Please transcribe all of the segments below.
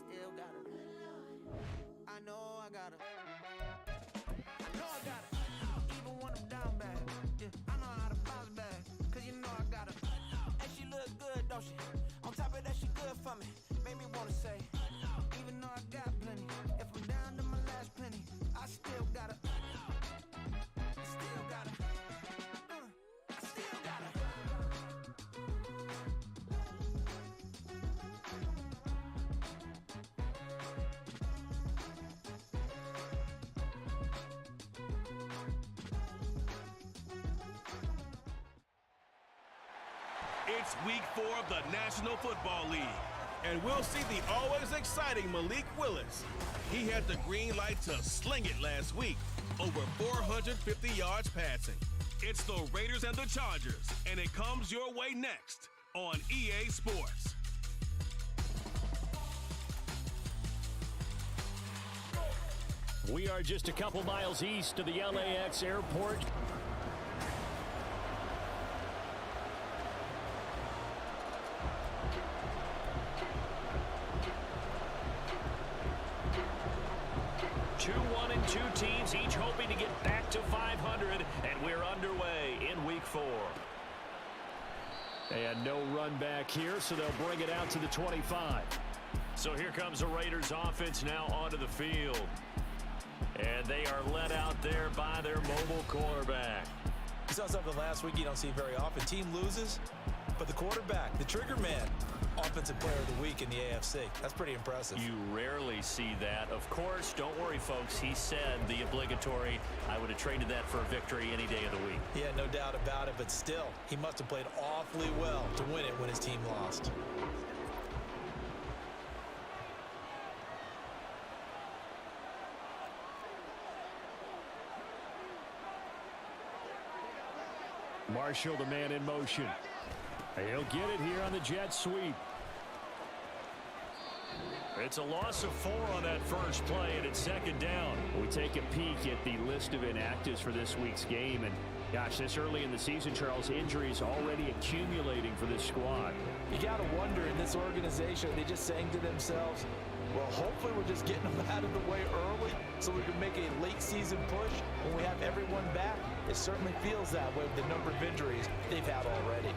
still gotta. I know I gotta. I know I gotta. Even when I'm down bad, yeah, I know how to bounce back. Cause you know I gotta. And she look good, don't she? On top of that, she good for me. Made me wanna say, even though I got plenty, if I'm down to my last penny, I still gotta. I still gotta. I still gotta. It's week 4 of the National Football League, and we'll see the always exciting Malik Willis. He had the green light to sling it last week, over 450 yards passing. It's the Raiders and the Chargers, and it comes your way next on EA Sports. We are just a couple miles east of the LAX airport. Two teams each hoping to get back to 500, and we're underway in week 4. And no run back here, so they'll bring it out to the 25. So here comes the Raiders offense now onto the field. And they are led out there by their mobile quarterback. You saw something last week you don't see very often. Team loses, but the quarterback, the trigger man, offensive player of the week in the AFC. That's pretty impressive. You rarely see that. Of course, don't worry, folks. He said the obligatory, I would have traded that for a victory any day of the week. Yeah, no doubt about it, but still, he must have played awfully well to win it when his team lost. Marshall, the man in motion. He'll get it here on the jet sweep. It's a loss of 4 on that first play, and it's second down. We take a peek at the list of inactives for this week's game, and gosh, this early in the season, Charles, injuries already accumulating for this squad. You got to wonder, in this organization, are they just saying to themselves, well, hopefully we're just getting them out of the way early so we can make a late season push when we have everyone back? It certainly feels that way with the number of injuries they've had already.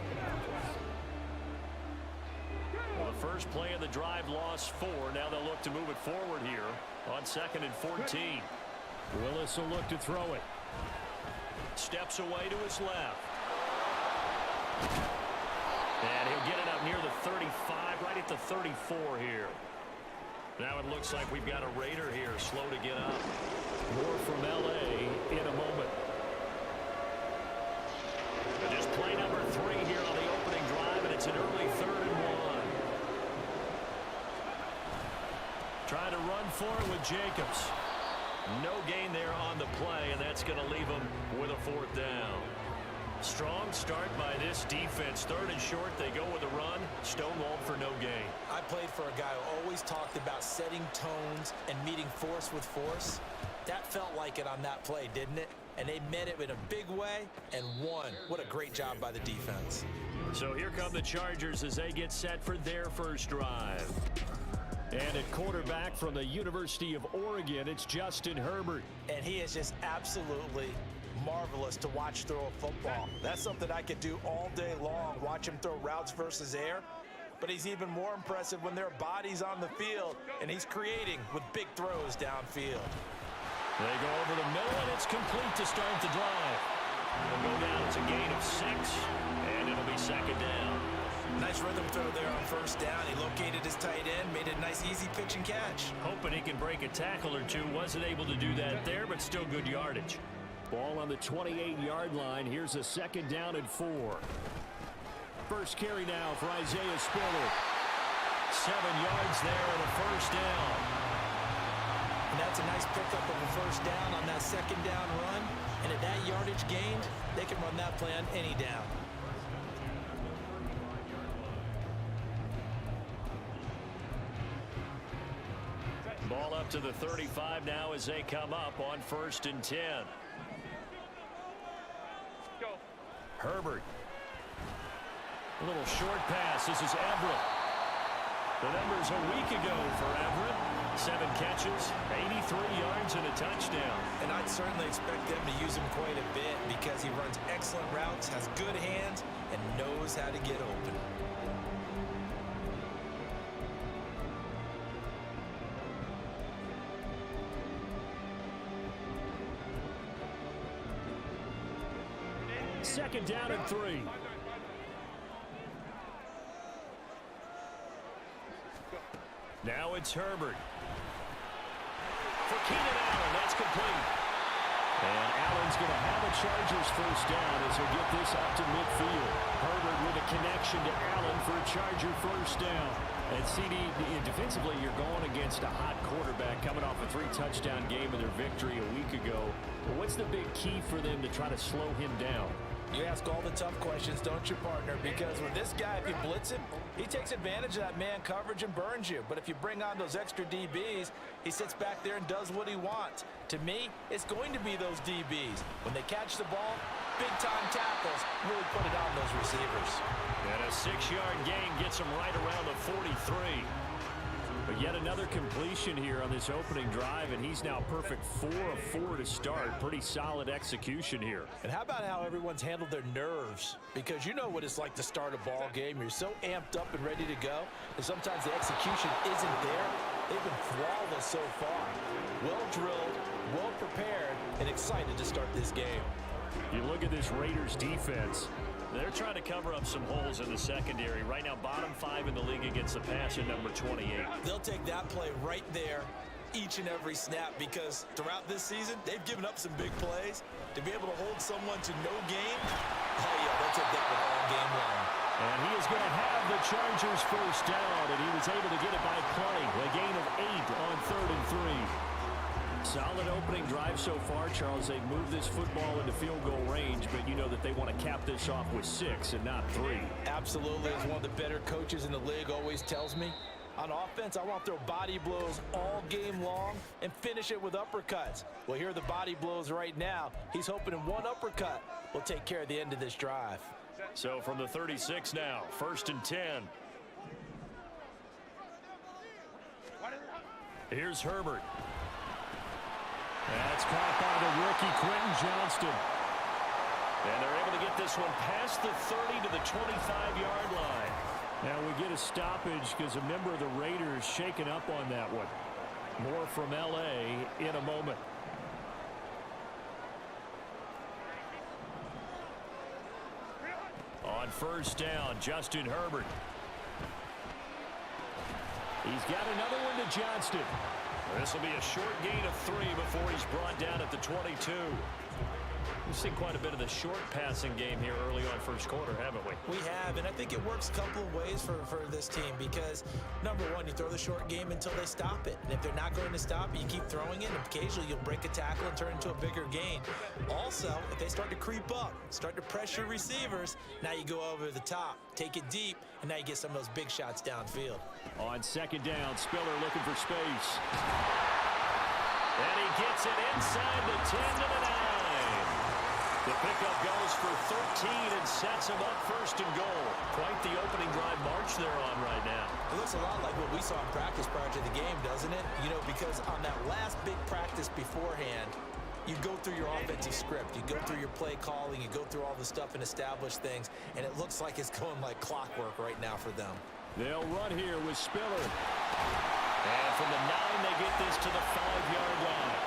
Well, the first play of the drive lost 4. Now they'll look to move it forward here on 2nd and 14. Willis will look to throw it. Steps away to his left. And he'll get it up near the 35, right at the 34 here. Now it looks like we've got a Raider here, slow to get up. More from L.A. in a moment. But just play number 3 here on the opening drive, and it's an early 3rd and 1. Trying to run for it with Jacobs. No gain there on the play, and that's going to leave him with a 4th down. Strong start by this defense. 3rd and short, they go with a run. Stonewalled for no gain. I played for a guy who always talked about setting tones and meeting force with force. That felt like it on that play, didn't it? And they met it in a big way and won. What a great job by the defense. So here come the Chargers as they get set for their first drive. And at quarterback from the University of Oregon, it's Justin Herbert. And he is just absolutely marvelous to watch throw a football. That's something I could do all day long, watch him throw routes versus air. But he's even more impressive when there are bodies on the field, and he's creating with big throws downfield. They go over the middle, and it's complete to start the drive. They'll go down. It's a gain of 6, and it'll be 2nd down. Nice rhythm throw there on 1st down. He located his tight end, made a nice easy pitch and catch. Hoping he can break a tackle or two. Wasn't able to do that there, but still good yardage. Ball on the 28-yard line. Here's a 2nd down and 4. First carry now for Isaiah Spiller. 7 yards there and a 1st down. And that's a nice pickup of a 1st down on that 2nd down run. And at that yardage gained, they can run that play on any down. Ball up to the 35 now as they come up on 1st and 10. Go. Herbert. A little short pass. This is Everett. The numbers a week ago for Everett. 7 catches, 83 yards, and a touchdown. And I'd certainly expect them to use him quite a bit because he runs excellent routes, has good hands, and knows how to get open. Second down and 3. Now it's Herbert. For Keenan Allen, that's complete. And Allen's going to have a Chargers first down as he'll get this out to midfield. Herbert with a connection to Allen for a Charger first down. And CD, defensively, you're going against a hot quarterback coming off a 3-touchdown game in their victory a week ago. But what's the big key for them to try to slow him down? You ask all the tough questions, don't you, partner? Because with this guy, if you blitz him, he takes advantage of that man coverage and burns you. But if you bring on those extra DBs, he sits back there and does what he wants. To me, it's going to be those DBs. When they catch the ball, big-time tackles really put it on those receivers. And a 6-yard gain gets him right around the 43. But yet another completion here on this opening drive, and he's now perfect 4 of 4 to start. Pretty solid execution here. And how about how everyone's handled their nerves? Because you know what it's like to start a ball game. You're so amped up and ready to go, and sometimes the execution isn't there. They've been flawless so far. Well drilled, well prepared, and excited to start this game. You look at this Raiders defense. They're trying to cover up some holes in the secondary. Right now, bottom 5 in the league against the pass at number 28. They'll take that play right there each and every snap because throughout this season, they've given up some big plays. To be able to hold someone to no gain, oh yeah, they'll take that one all game long. And he is going to have the Chargers first down, and he was able to get it by plenty. A gain of 8 on 3rd and 3. Solid opening drive so far, Charles. They've moved this football into field goal range, but you know that they want to cap this off with 6 and not 3. Absolutely. As one of the better coaches in the league always tells me, on offense, I want to throw body blows all game long and finish it with uppercuts. Well, here are the body blows right now. He's hoping in one uppercut will take care of the end of this drive. So from the 36 now, 1st and 10. Here's Herbert. That's caught by the rookie, Quentin Johnston. And they're able to get this one past the 30 to the 25-yard line. Now we get a stoppage because a member of the Raiders shaken up on that one. More from L.A. in a moment. On first down, Justin Herbert. He's got another one to Johnston. This will be a short gain of 3 before he's brought down at the 22. We've seen quite a bit of the short passing game here early on first quarter, haven't we? We have, and I think it works a couple of ways for this team because, number one, you throw the short game until they stop it. And if they're not going to stop it, you keep throwing it, and occasionally you'll break a tackle and turn it into a bigger gain. Also, if they start to creep up, start to pressure receivers, now you go over the top, take it deep, and now you get some of those big shots downfield. On second down, Spiller looking for space. And he gets it inside the 10 to the 9. The pickup goes for 13 and sets him up 1st and goal. Quite the opening drive march they're on right now. It looks a lot like what we saw in practice prior to the game, doesn't it? You know, because on that last big practice beforehand, you go through your offensive script. You go through your play calling. You go through all the stuff and establish things. And it looks like it's going like clockwork right now for them. They'll run here with Spiller. And from the 9, they get this to the 5-yard line.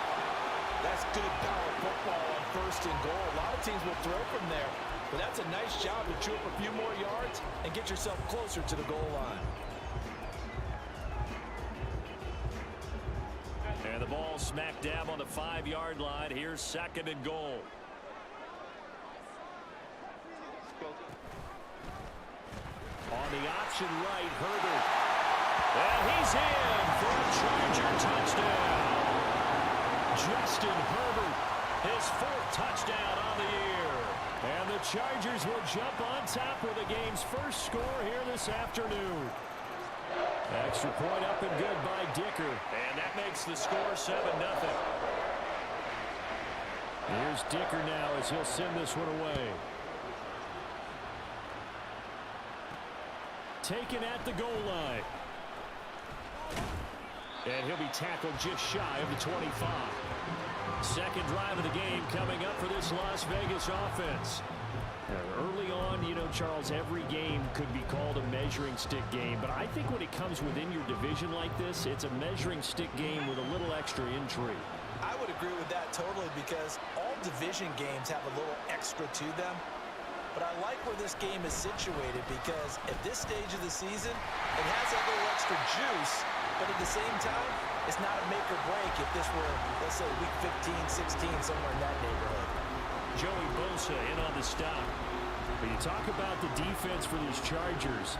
That's good power football on 1st and goal. A lot of teams will throw from there, but that's a nice job to chew up a few more yards and get yourself closer to the goal line. And the ball smack dab on the 5-yard line. Here's 2nd and goal. On the option right, Herbert. And he's in for a Charger touchdown. Justin Herbert, his 4th touchdown on the year. And the Chargers will jump on top with the game's first score here this afternoon. Extra point up and good by Dicker. And that makes the score 7-0. Here's Dicker now as he'll send this one away. Taken at the goal line. And he'll be tackled just shy of the 25. Second drive of the game coming up for this Las Vegas offense. Early on, you know, Charles, every game could be called a measuring stick game. But I think when it comes within your division like this, it's a measuring stick game with a little extra intrigue. I would agree with that totally because all division games have a little extra to them. But I like where this game is situated because at this stage of the season, it has that little extra juice. But at the same time, it's not a make or break if this were, let's say, week 15, 16, somewhere in that neighborhood. Joey Bosa in on the stop. But you talk about the defense for these Chargers.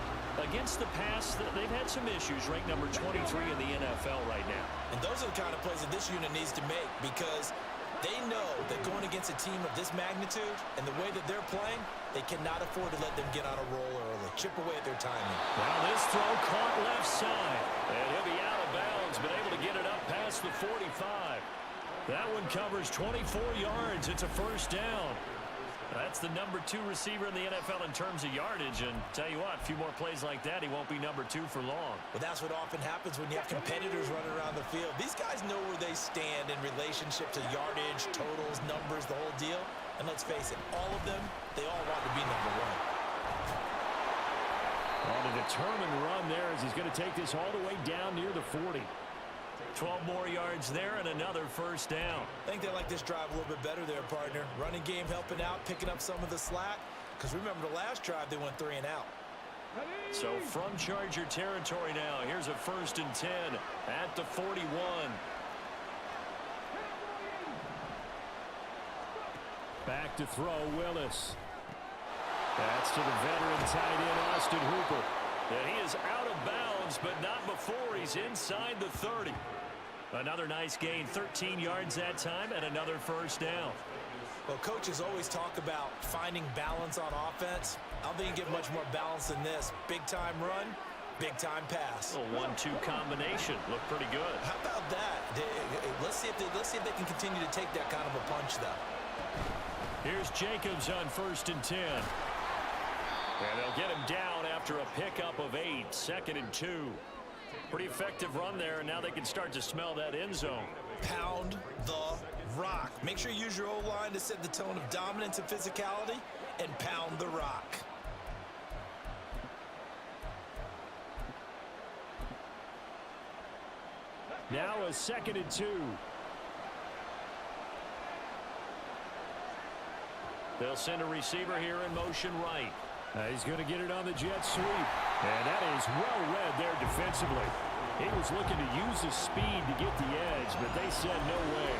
Against the pass, they've had some issues, ranked number 23 in the NFL right now. And those are the kind of plays that this unit needs to make because they know that going against a team of this magnitude and the way that they're playing, they cannot afford to let them get on a roll early. Chip away at their timing. Now this throw caught left side. And he'll be out of bounds, but able to get it up past the 45. That one covers 24 yards. It's a first down. That's the number 2 receiver in the NFL in terms of yardage. And tell you what, a few more plays like that, he won't be number 2 for long. Well, that's what often happens when you have competitors running around the field. These guys know where they stand in relationship to yardage, totals, numbers, the whole deal. And let's face it, all of them, they all want to be number 1. On a determined run there as he's going to take this all the way down near the 40. 12 more yards there and another first down. I think they like this drive a little bit better there, partner. Running game helping out, picking up some of the slack. Because remember the last drive, they went 3 and out. So from Charger territory now, here's a 1st and 10 at the 41. Back to throw, Willis. That's to the veteran tight end, Austin Hooper. And he is out of bounds, but not before he's inside the 30. Another nice gain, 13 yards that time, and another first down. Well, coaches always talk about finding balance on offense. I don't think you get much more balance than this. Big-time run, big-time pass. A 1-2 combination. Looked pretty good. How about that? Let's see if they can continue to take that kind of a punch, though. Here's Jacobs on 1st and 10. And they'll get him down after a pickup of 8, 2nd and 2. Pretty effective run there, and now they can start to smell that end zone. Pound the rock. Make sure you use your O-line to set the tone of dominance and physicality, and pound the rock. Now a 2nd and 2. They'll send a receiver here in motion right. He's going to get it on the jet sweep. And that is well read there defensively. He was looking to use his speed to get the edge, but they said no way.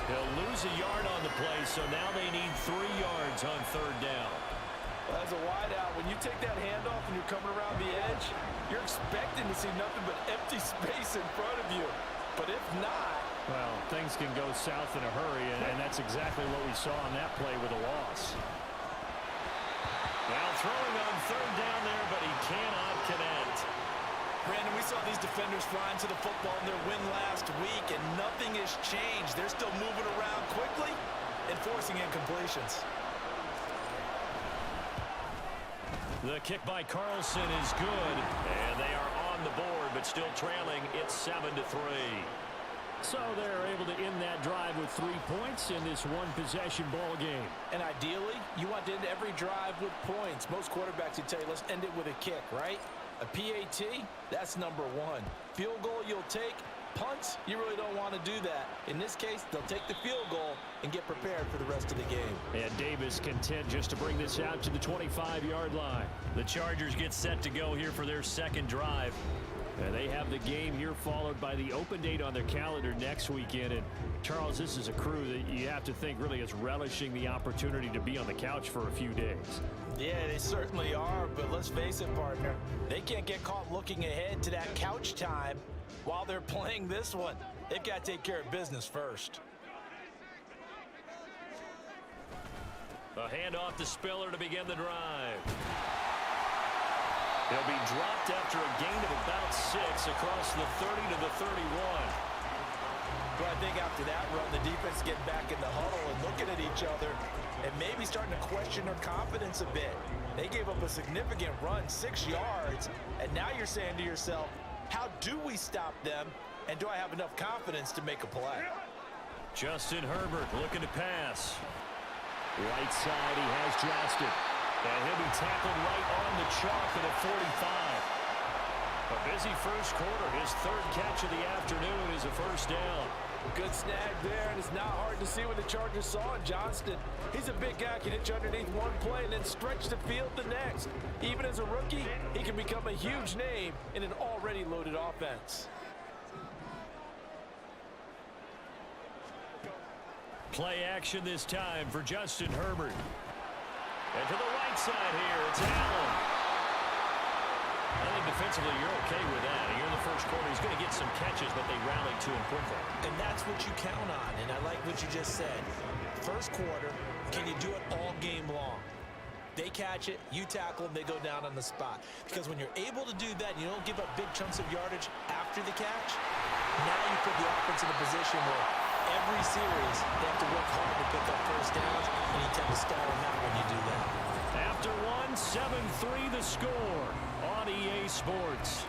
They'll lose a yard on the play, so now they need 3 yards on 3rd down. Well, as a wideout, when you take that handoff and you're coming around the edge, you're expecting to see nothing but empty space in front of you. But if not... Well, things can go south in a hurry, and that's exactly what we saw on that play with a loss. Now throwing on 3rd down there, but he cannot connect. Brandon, we saw these defenders flying to the football in their win last week, and nothing has changed. They're still moving around quickly and forcing incompletions. The kick by Carlson is good, and they are on the board, but still trailing. It's 7-3. So they're able to end that drive with 3 points in this one-possession ball game. And ideally, you want to end every drive with points. Most quarterbacks would tell you, let's end it with a kick, right? A PAT, that's number 1. Field goal you'll take. Punts, you really don't want to do that. In this case, they'll take the field goal and get prepared for the rest of the game. And Davis content just to bring this out to the 25-yard line. The Chargers get set to go here for their 2nd drive. And they have the game here followed by the open date on their calendar next weekend. And Charles, this is a crew that you have to think really is relishing the opportunity to be on the couch for a few days. Yeah, they certainly are, but let's face it, partner. They can't get caught looking ahead to that couch time while they're playing this one. They've got to take care of business first. A handoff to Spiller to begin the drive. He'll be dropped after a gain of about 6 across the 30 to the 31. Well, I think after that run, the defense getting back in the huddle and looking at each other and maybe starting to question their confidence a bit. They gave up a significant run, 6 yards, and now you're saying to yourself, How do we stop them, and do I have enough confidence to make a play? Justin Herbert looking to pass. Right side, he has Johnston. And he'll be tackled right on the chalk at a 45. A busy first quarter. His third catch of the afternoon is a first down. Good snag there, and it's not hard to see what the Chargers saw in Johnston. He's a big guy, can hitch underneath one play and then stretch the field the next. Even as a rookie, he can become a huge name in an already loaded offense. Play action this time for Justin Herbert. And to the right side here, it's Allen. I think defensively you're okay with that. Here in the first quarter, he's going to get some catches, but they rallied to him quickly. And that's what you count on, and I like what you just said. First quarter, can you do it all game long? They catch it, you tackle them, they go down on the spot. Because when you're able to do that, you don't give up big chunks of yardage after the catch, now you put the offense in a position where every series they have to work hard to pick up first downs, and you tend to stall them out when you do that. After one, 7-3 the score on EA Sports.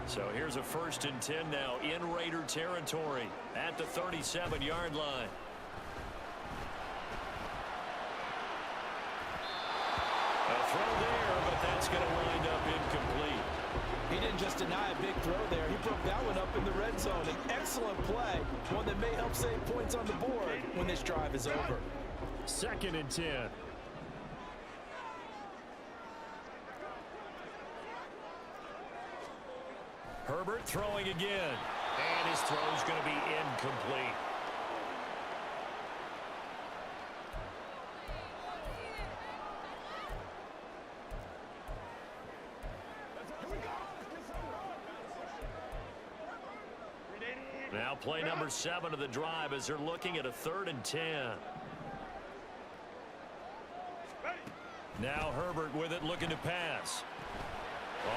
So here's a 1st and 10 now in Raider territory at the 37-yard line. A throw there, but that's going to wind up incomplete. He didn't just deny a big throw there. He broke that one up in the red zone. An excellent play, one that may help save points on the board when this drive is over. 2nd and 10. Herbert throwing again. And his throw is going to be incomplete. Now play number 7 of the drive as they're looking at a 3rd and 10. Now Herbert with it, looking to pass.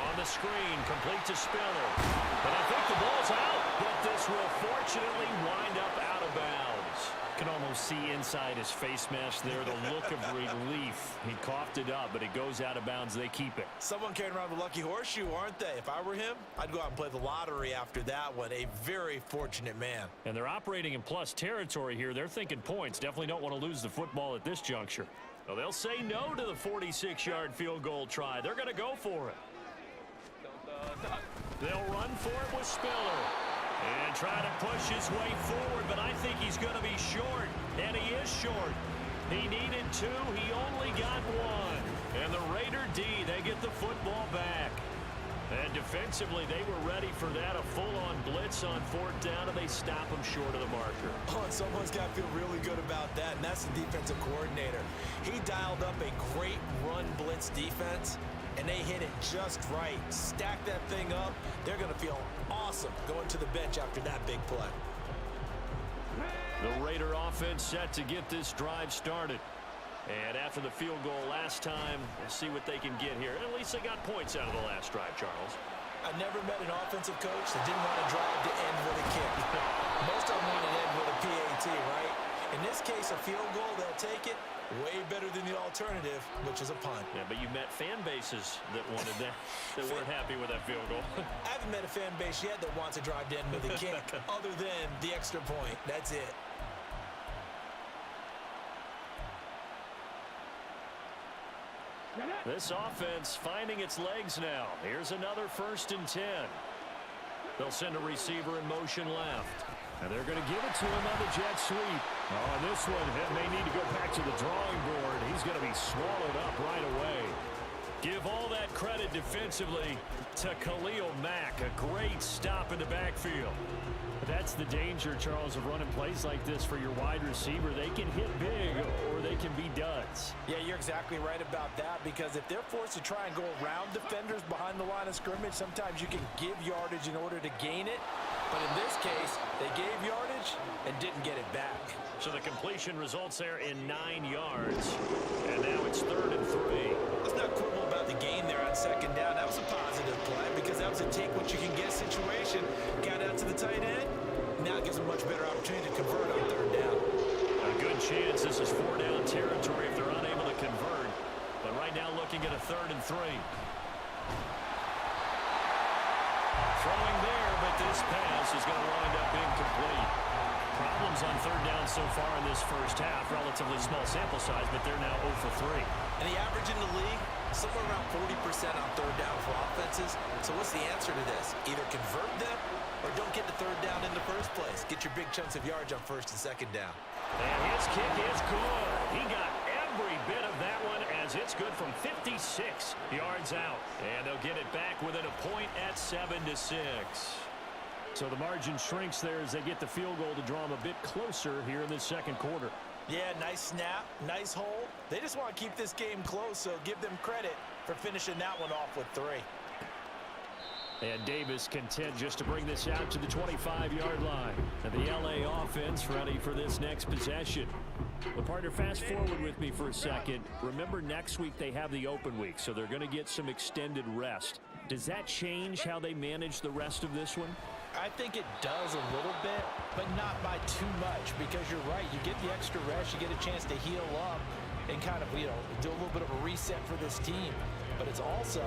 On the screen, complete to Spiller. But I think the ball's out, but this will fortunately wind up out of bounds. You can almost see inside his face mask there the look of relief. He coughed it up, but it goes out of bounds. They keep it. Someone carrying around the lucky horseshoe, aren't they? If I were him, I'd go out and play the lottery after that one. A very fortunate man. And they're operating in plus territory here. They're thinking points. Definitely don't want to lose the football at this juncture. So they'll say no to the 46-yard field goal try. They're going to go for it. They'll run for it with Spiller. And try to push his way forward, but I think he's going to be short. And he is short. He needed 2. He only got 1. And the Raider D, they get the football back. And defensively, they were ready for that. A full-on blitz on 4th down, and they stop him short of the marker. Oh, and someone's got to feel really good about that, and that's the defensive coordinator. He dialed up a great run blitz defense, and they hit it just right. Stack that thing up. They're going to feel awesome going to the bench after that big play. The Raider offense set to get this drive started. And after the field goal last time, we'll see what they can get here. At least they got points out of the last drive, Charles. I never met an offensive coach that didn't want to drive to end with a kick. Most of them want to end with a PAT, right? In this case, a field goal, they'll take it. Way better than the alternative, which is a punt. Yeah, but you met fan bases that wanted that, that weren't happy with that field goal. I haven't met a fan base yet that wants to drive to end with a kick, other than the extra point. That's it. This offense finding its legs now. Here's another 1st and 10. They'll send a receiver in motion left. And they're going to give it to him on the jet sweep. Oh, and this one may need to go back to the drawing board. He's going to be swallowed up right away. Give all that credit defensively to Khalil Mack. A great stop in the backfield. That's the danger, Charles, of running plays like this for your wide receiver. They can hit big or they can be duds. Yeah, you're exactly right about that, because if they're forced to try and go around defenders behind the line of scrimmage, sometimes you can give yardage in order to gain it. But in this case, they gave yardage and didn't get it back. So the completion results there in 9 yards. And now it's 3rd and 3. Let's not quibble about the gain there on 2nd down. That was a positive play because that was a take-what-you-can-get situation. Got out to the tight end. Now it gives them a much better opportunity to convert on 3rd down. A good chance this is 4-down territory if they're unable to convert. But right now looking at a 3rd and 3. Throwing there, but this pass is going to wind up incomplete. Problems on 3rd down so far in this first half. Relatively small sample size, but they're now 0 for 3. And the average in the league, somewhere around 40% on 3rd down for offenses. So what's the answer to this? Either convert them or don't get to 3rd down in the first place. Get your big chunks of yards on 1st and 2nd down. And his kick is good. He got every bit of that one as it's good from 56 yards out. And they'll get it back within a point at 7-6. So the margin shrinks there as they get the field goal to draw them a bit closer here in the 2nd quarter. Yeah, nice snap, nice hold. They just want to keep this game close, so give them credit for finishing that one off with 3. And Davis content just to bring this out to the 25-yard line. And the LA offense ready for this next possession. Well, partner, fast forward with me for a second. Remember, next week they have the open week, so they're going to get some extended rest. Does that change how they manage the rest of this one? I think it does a little bit, but not by too much, because you're right. You get the extra rest, you get a chance to heal up and kind of, do a little bit of a reset for this team. But it's also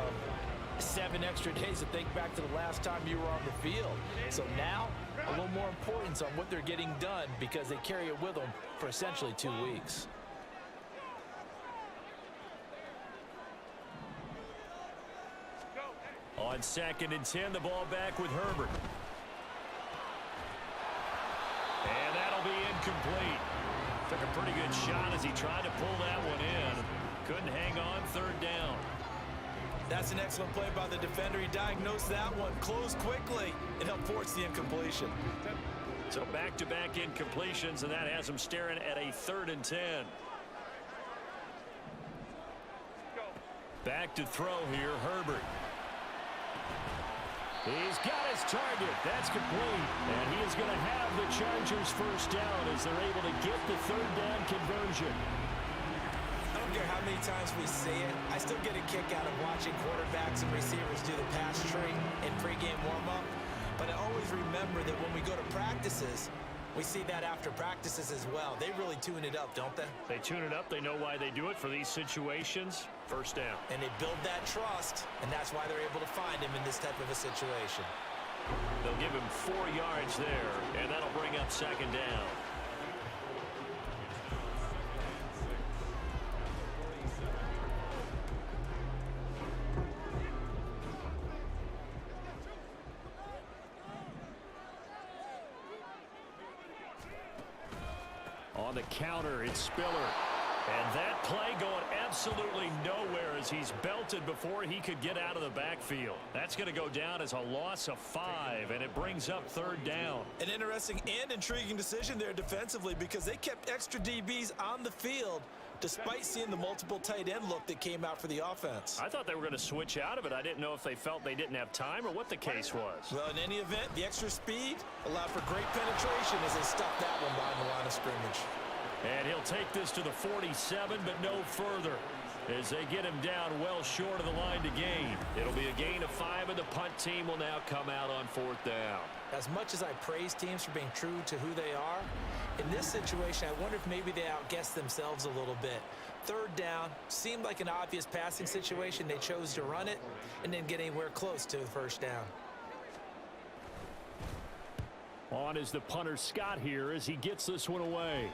7 extra days to think back to the last time you were on the field. So now, a little more importance on what they're getting done because they carry it with them for essentially 2 weeks. On 2nd and 10, the ball back with Herbert. And that'll be incomplete. Took a pretty good shot as he tried to pull that one in. Couldn't hang on 3rd down. That's an excellent play by the defender. He diagnosed that one, closed quickly, and helped force the incompletion. So back-to-back incompletions, and that has him staring at a 3rd and 10. Back to throw here, Herbert. He's got his target. That's complete. And he is going to have the Chargers first down as they're able to get the 3rd down conversion. I don't care how many times we see it. I still get a kick out of watching quarterbacks and receivers do the pass tree in pregame warm-up. But I always remember that when we go to practices, we see that after practices as well. They really tune it up, don't they? They tune it up. They know why they do it for these situations. First down. And they build that trust, and that's why they're able to find him in this type of a situation. They'll give him 4 yards there, and that'll bring up 2nd down. On the counter, it's Spiller. And that play going absolutely nowhere as he's belted before he could get out of the backfield. That's going to go down as a loss of 5, and it brings up 3rd down. An interesting and intriguing decision there defensively because they kept extra DBs on the field despite seeing the multiple tight end look that came out for the offense. I thought they were going to switch out of it. I didn't know if they felt they didn't have time or what the case was. Well, in any event, the extra speed allowed for great penetration as they stuffed that one behind the line of scrimmage. And he'll take this to the 47, but no further as they get him down well short of the line to gain. It'll be a gain of 5, and the punt team will now come out on 4th down. As much as I praise teams for being true to who they are, in this situation, I wonder if maybe they outguessed themselves a little bit. 3rd down seemed like an obvious passing situation. They chose to run it and didn't get anywhere close to the 1st down. On is the punter Scott here as he gets this one away.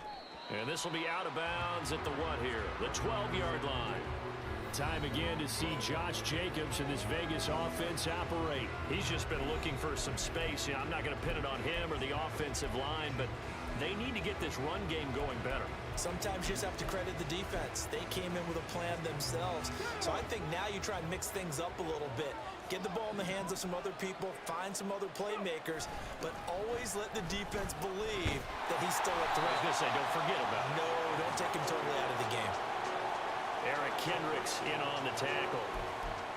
And this will be out of bounds at the what here? The 12-yard line. Time again to see Josh Jacobs and this Vegas offense operate. He's just been looking for some space. I'm not going to pin it on him or the offensive line, but they need to get this run game going better. Sometimes you just have to credit the defense. They came in with a plan themselves. So I think now you try and mix things up a little bit. Get the ball in the hands of some other people, find some other playmakers, but always let the defense believe that he's still a threat. I was going to say, don't forget about it. No, don't take him totally out of the game. Eric Kendricks in on the tackle.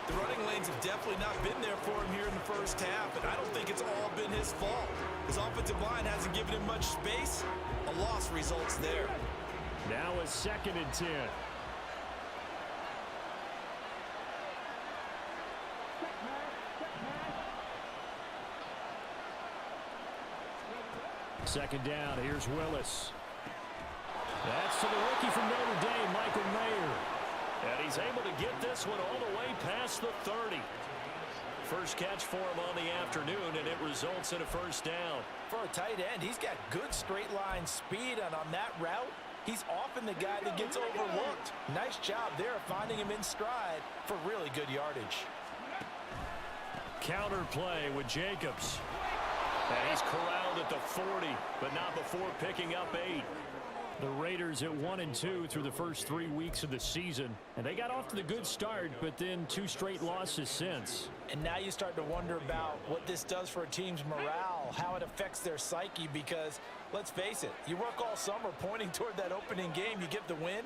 The running lanes have definitely not been there for him here in the first half, and I don't think it's all been his fault. His offensive line hasn't given him much space. A loss results there. Now a 2nd and 10. Second down, here's Willis. That's to the rookie from Notre Dame, Michael Mayer. And he's able to get this one all the way past the 30. First catch for him on the afternoon, and it results in a first down. For a tight end, he's got good straight line speed, and on that route, he's often the guy that gets overlooked. Nice job there of finding him in stride for really good yardage. Counter play with Jacobs. And he's corralled at the 40, but not before picking up 8. The Raiders at 1-2 through the first 3 weeks of the season, and they got off to the good start, but then 2 straight losses since. And now you start to wonder about what this does for a team's morale, how it affects their psyche, because let's face it, you work all summer pointing toward that opening game, you get the win,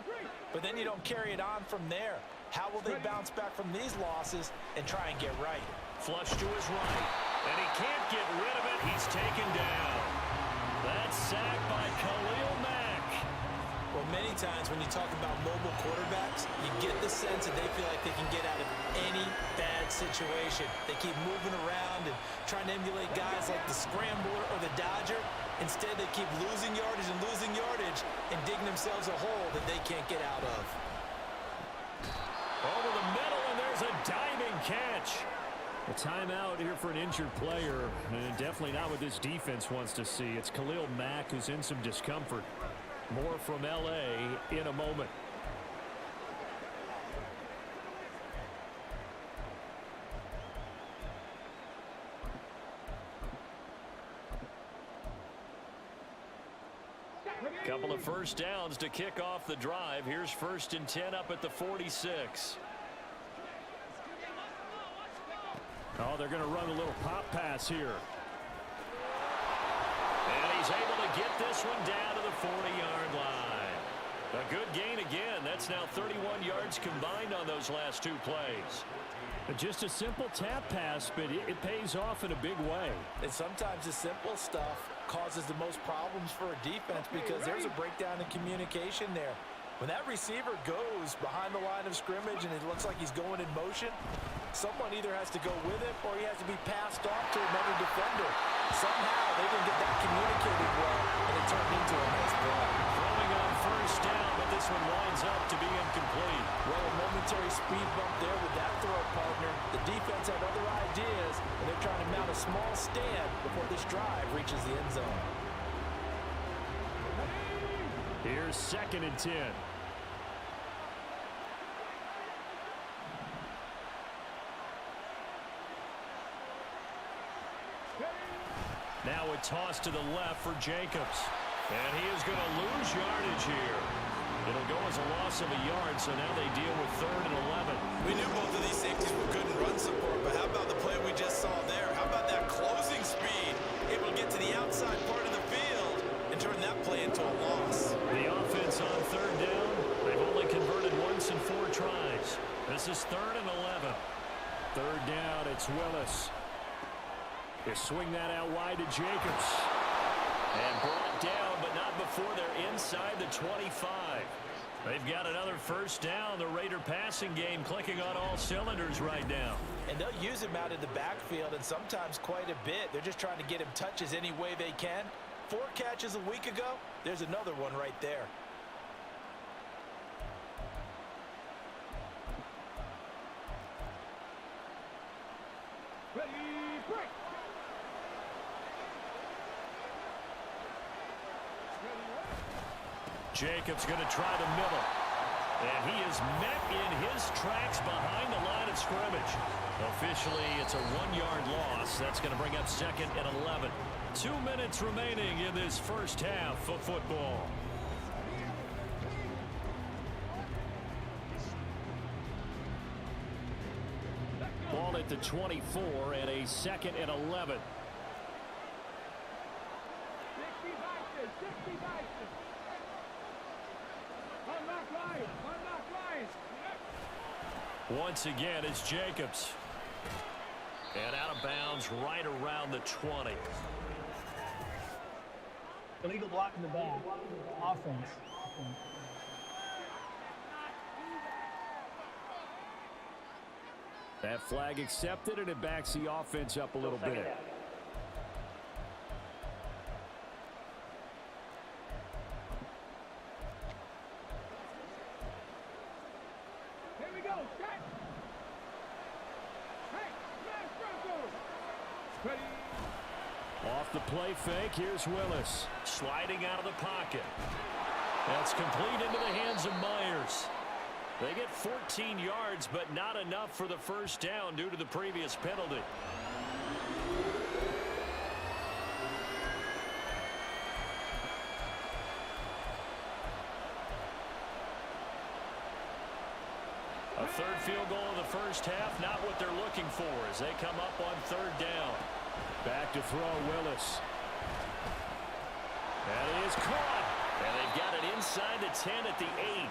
but then you don't carry it on from there. How will they bounce back from these losses and try and get right? Flush to his right, and he can't get rid of it. He's taken down. That's sacked by Khalil Mack. Well, many times when you talk about mobile quarterbacks, you get the sense that they feel like they can get out of any bad situation. They keep moving around and trying to emulate guys like the Scrambler or the Dodger. Instead, they keep losing yardage and digging themselves a hole that they can't get out of. Over the middle, and there's a diving catch. A timeout here for an injured player, and definitely not what this defense wants to see. It's Khalil Mack who's in some discomfort. More from L.A. in a moment. Couple of first downs to kick off the drive. Here's 1st and 10 up at the 46. Oh, they're going to run a little pop pass here. And he's able to get this one down to the 40-yard line. A good gain again. That's now 31 yards combined on those last 2 plays. Just a simple tap pass, but it pays off in a big way. And sometimes the simple stuff causes the most problems for a defense because there's a breakdown in communication there. When that receiver goes behind the line of scrimmage and it looks like he's going in motion, someone either has to go with him or he has to be passed off to another defender. Somehow they didn't get that communicated well, and it turned into a nice play. Throwing on first down, but this one winds up to be incomplete. Well, a momentary speed bump there with that throw partner. The defense had other ideas, and they're trying to mount a small stand before this drive reaches the end zone. Here's 2nd and 10. Now a toss to the left for Jacobs. And he is going to lose yardage here. It'll go as a loss of a yard, so now they deal with 3rd and 11. We knew both of these safeties were good in run support, but how about the play we just saw there? How about that closing speed? Able to get to the outside part of the field and turn that play into a loss. The offense on 3rd down. They've only converted once in 4 tries. This is 3rd and 11. 3rd down, it's Willis. They swing that out wide to Jacobs. And brought down, but not before they're inside the 25. They've got another first down. The Raider passing game clicking on all cylinders right now. And they'll use him out in the backfield, and sometimes quite a bit. They're just trying to get him touches any way they can. 4 catches a week ago. There's another one right there. Jacobs going to try the middle. And he is met in his tracks behind the line of scrimmage. Officially, it's a 1-yard loss. That's going to bring up 2nd and 11. 2 minutes remaining in this first half of football. Ball at the 24 and a 2nd and 11. Once again, it's Jacobs. And out of bounds right around the 20. Illegal block in the back. Offense. That flag accepted, and it backs the offense up a little bit. the play fake. Here's Willis. Sliding out of the pocket. That's complete into the hands of Myers. They get 14 yards, but not enough for the first down due to the previous penalty. A third field goal in the first half, not what they're looking for as they come up on third down. Back to throw, Willis. That is caught. And they've got it inside the 10 at the 8.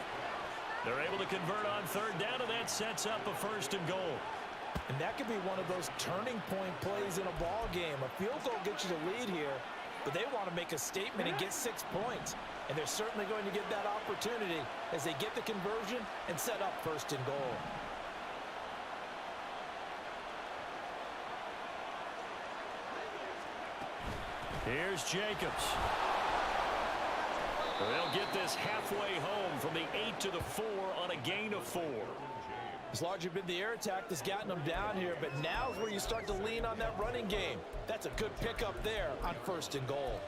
They're able to convert on third down, and that sets up a first and goal. And that could be one of those turning point plays in a ball game. A field goal gets you the lead here, but they want to make a statement and get 6 points. And they're certainly going to get that opportunity as they get the conversion and set up first and goal. Here's Jacobs. They'll get this halfway home from the 8 to the 4 on a gain of 4. It's largely been the air attack that's gotten them down here, but now is where you start to lean on that running game. That's a good pickup there on first and goal.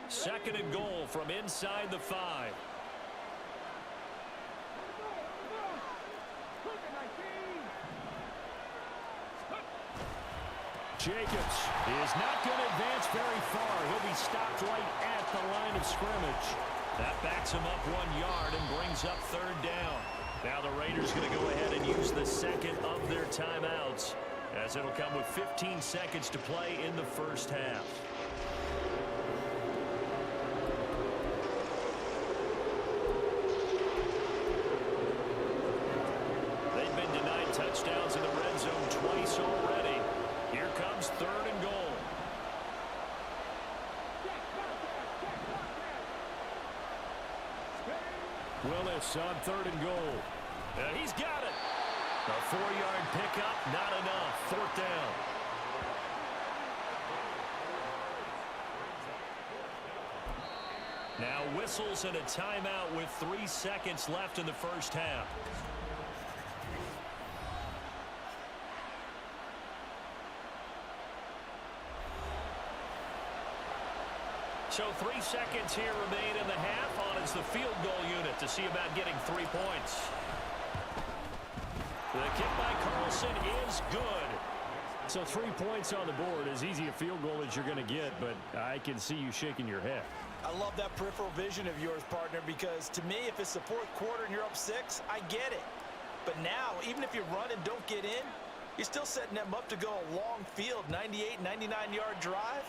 Second and goal from inside the 5. Jacobs is not going to advance very far. He'll be stopped right at the line of scrimmage. That backs him up 1 yard and brings up third down. Now the Raiders going to go ahead and use the second of their timeouts, as it'll come with 15 seconds to play in the first half. They've been denied touchdowns in the red zone twice already. Here comes third and goal. Willis on third and goal. And he's got it. A 4-yard pickup, not enough. Fourth down. Now whistles and a timeout with 3 seconds left in the first half. So 3 seconds here remain in the half. On is the field goal unit to see about getting 3 points. The kick by Carlson is good. So 3 points on the board, as easy a field goal as you're going to get, but I can see you shaking your head. I love that peripheral vision of yours, partner, because to me, if it's the fourth quarter and you're up 6, I get it. But now, even if you run and don't get in, you're still setting them up to go a long field, 98, 99-yard drive.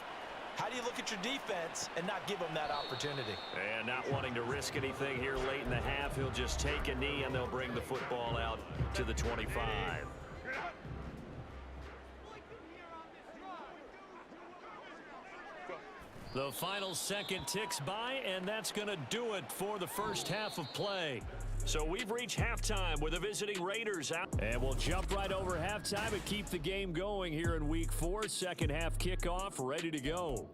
How do you look at your defense and not give them that opportunity? And not wanting to risk anything here late in the half, he'll just take a knee and they'll bring the football out to the 25. The final second ticks by, and that's going to do it for the first half of play. So we've reached halftime with the visiting Raiders out. And we'll jump right over halftime and keep the game going here in Week 4. Second half kickoff, ready to go.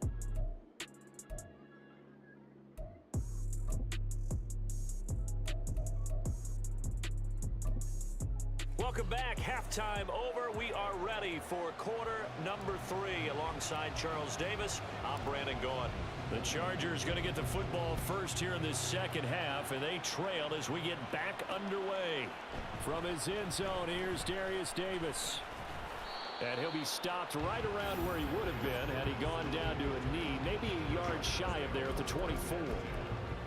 Welcome back. Halftime over. We are ready for quarter number 3. Alongside Charles Davis, I'm Brandon Gaughan. The Chargers going to get the football first here in this second half, and they trail as we get back underway. From his end zone, here's Darius Davis. And he'll be stopped right around where he would have been had he gone down to a knee, maybe a yard shy of there at the 24.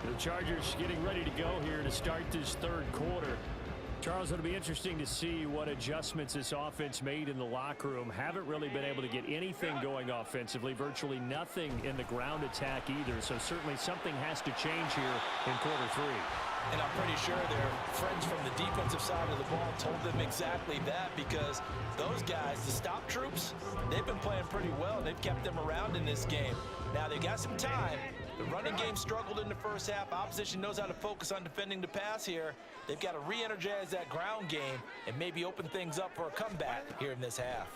The Chargers getting ready to go here to start this third quarter. Charles, it'll be interesting to see what adjustments this offense made in the locker room. Haven't really been able to get anything going offensively, virtually nothing in the ground attack either. So certainly something has to change here in quarter 3. And I'm pretty sure their friends from the defensive side of the ball told them exactly that, because those guys, the stop troops, they've been playing pretty well. They've kept them around in this game. Now they've got some time. The running game struggled in the first half. Opposition knows how to focus on defending the pass here. They've got to re-energize that ground game and maybe open things up for a comeback here in this half.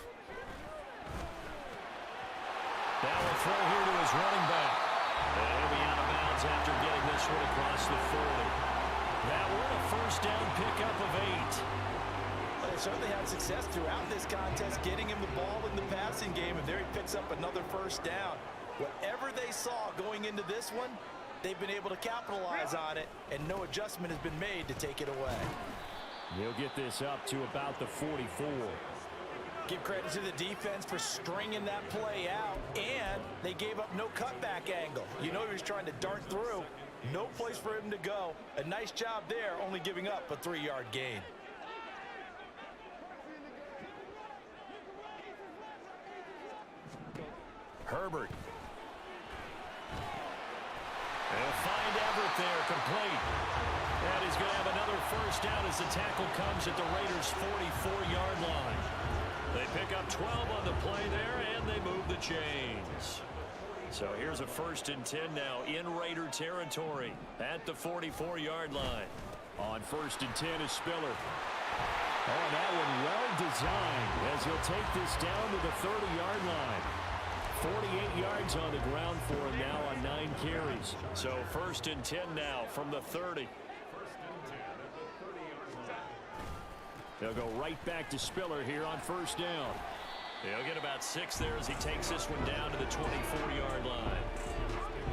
Now a throw here to his running back. And he'll be out of bounds after getting this one across the 40. That one a first down pickup of 8. they certainly had success throughout this contest, getting him the ball in the passing game, and there he picks up another first down. Whatever they saw going into this one, they've been able to capitalize on it, and no adjustment has been made to take it away. He'll get this up to about the 44. Give credit to the defense for stringing that play out, and they gave up no cutback angle. You know he was trying to dart through. No place for him to go. A nice job there, only giving up a 3-yard gain. Herbert. They'll find Everett there, complete. And he's going to have another first down as the tackle comes at the Raiders' 44-yard line. They pick up 12 on the play there, and they move the chains. So here's a 1st and 10 now in Raider territory at the 44-yard line. On 1st and 10 is Spiller. Oh, that one well designed as he'll take this down to the 30-yard line. 48 yards on the ground for him now on 9 carries. So 1st and 10 now from the 30. They'll go right back to Spiller here on 1st down. He'll get about 6 there as he takes this one down to the 24-yard line.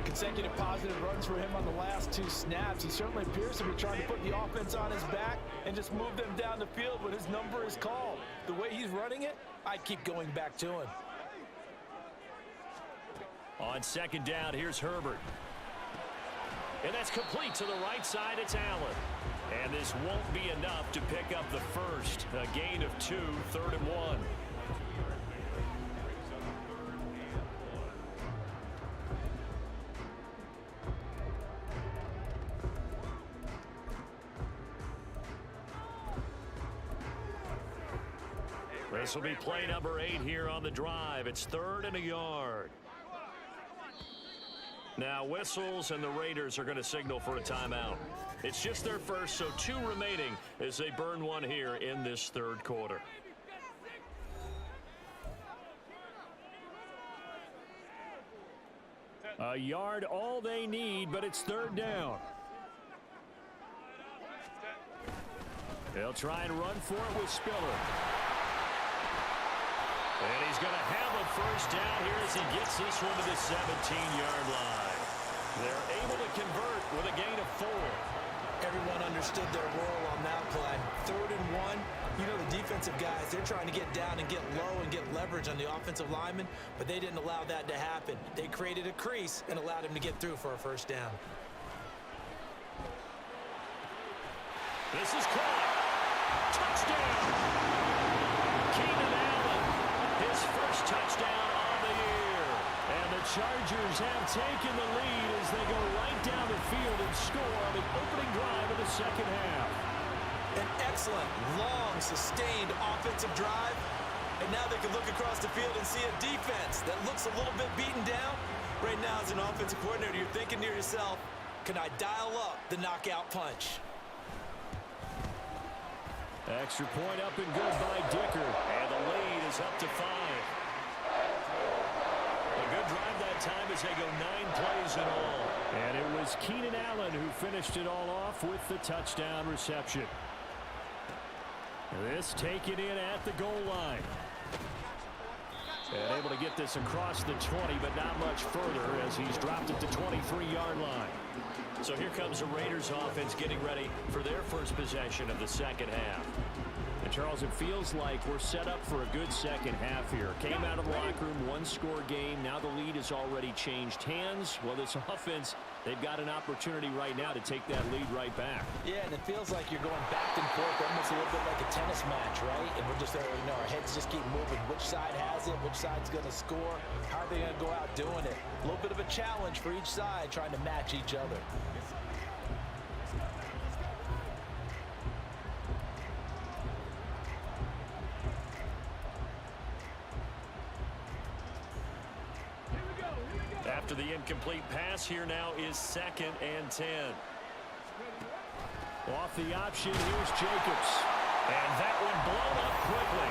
Consecutive positive runs for him on the last 2 snaps. He certainly appears to be trying to put the offense on his back and just move them down the field when his number is called. The way he's running it, I'd keep going back to him. On 2nd down, here's Herbert. And that's complete to the right side. It's Allen. And this won't be enough to pick up the first. A gain of 2, 3rd and 1. This will be play number 8 here on the drive. It's 3rd and a yard. Now whistles, and the Raiders are going to signal for a timeout. It's just their first, so 2 remaining as they burn one here in this 3rd quarter. A yard all they need, but it's 3rd down. They'll try and run for it with Spiller. And he's going to have a first down here as he gets this one to the 17-yard line. They're able to convert with a gain of 4. Everyone understood their role on that play. 3rd and 1. You know the defensive guys, they're trying to get down and get low and get leverage on the offensive lineman, but they didn't allow that to happen. They created a crease and allowed him to get through for a first down. This is caught. Touchdown! Keenan Allen, his first touchdown on the year. And the Chargers have taken the lead as they go right down the field and score on the opening drive of the 2nd half. An excellent, long, sustained offensive drive. And now they can look across the field and see a defense that looks a little bit beaten down. Right now, as an offensive coordinator, you're thinking to yourself, can I dial up the knockout punch? Extra point up and good by Dicker. And the lead is up to 5. A good drive that time as they go 9 plays in all. And it was Keenan Allen who finished it all off with the touchdown reception. This taken in at the goal line. And able to get this across the 20, but not much further as he's dropped at the 23-yard line. So here comes the Raiders offense getting ready for their first possession of the 2nd half. And Charles, it feels like we're set up for a good 2nd half here. Came out of the locker room, 1-score game. Now the lead has already changed hands. Well, this offense, they've got an opportunity right now to take that lead right back. Yeah, and it feels like you're going back and forth, almost a little bit like a tennis match, right? And we're just, our heads just keep moving. Which side has it? Which side's going to score? How are they going to go out doing it? A little bit of a challenge for each side, trying to match each other. After the incomplete pass, here now is 2nd and 10. Off the option, here's Jacobs. And that one blown up quickly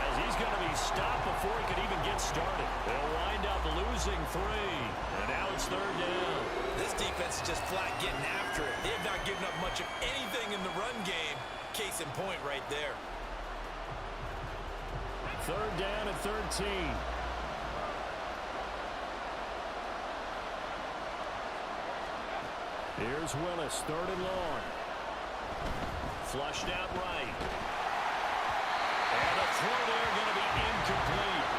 as he's going to be stopped before he could even get started. They'll wind up losing 3. And now it's 3rd down. This defense is just flat getting after it. They have not given up much of anything in the run game. Case in point right there. Third down and 13. Here's Willis, third and long. Flushed out right. And a throw there going to be incomplete.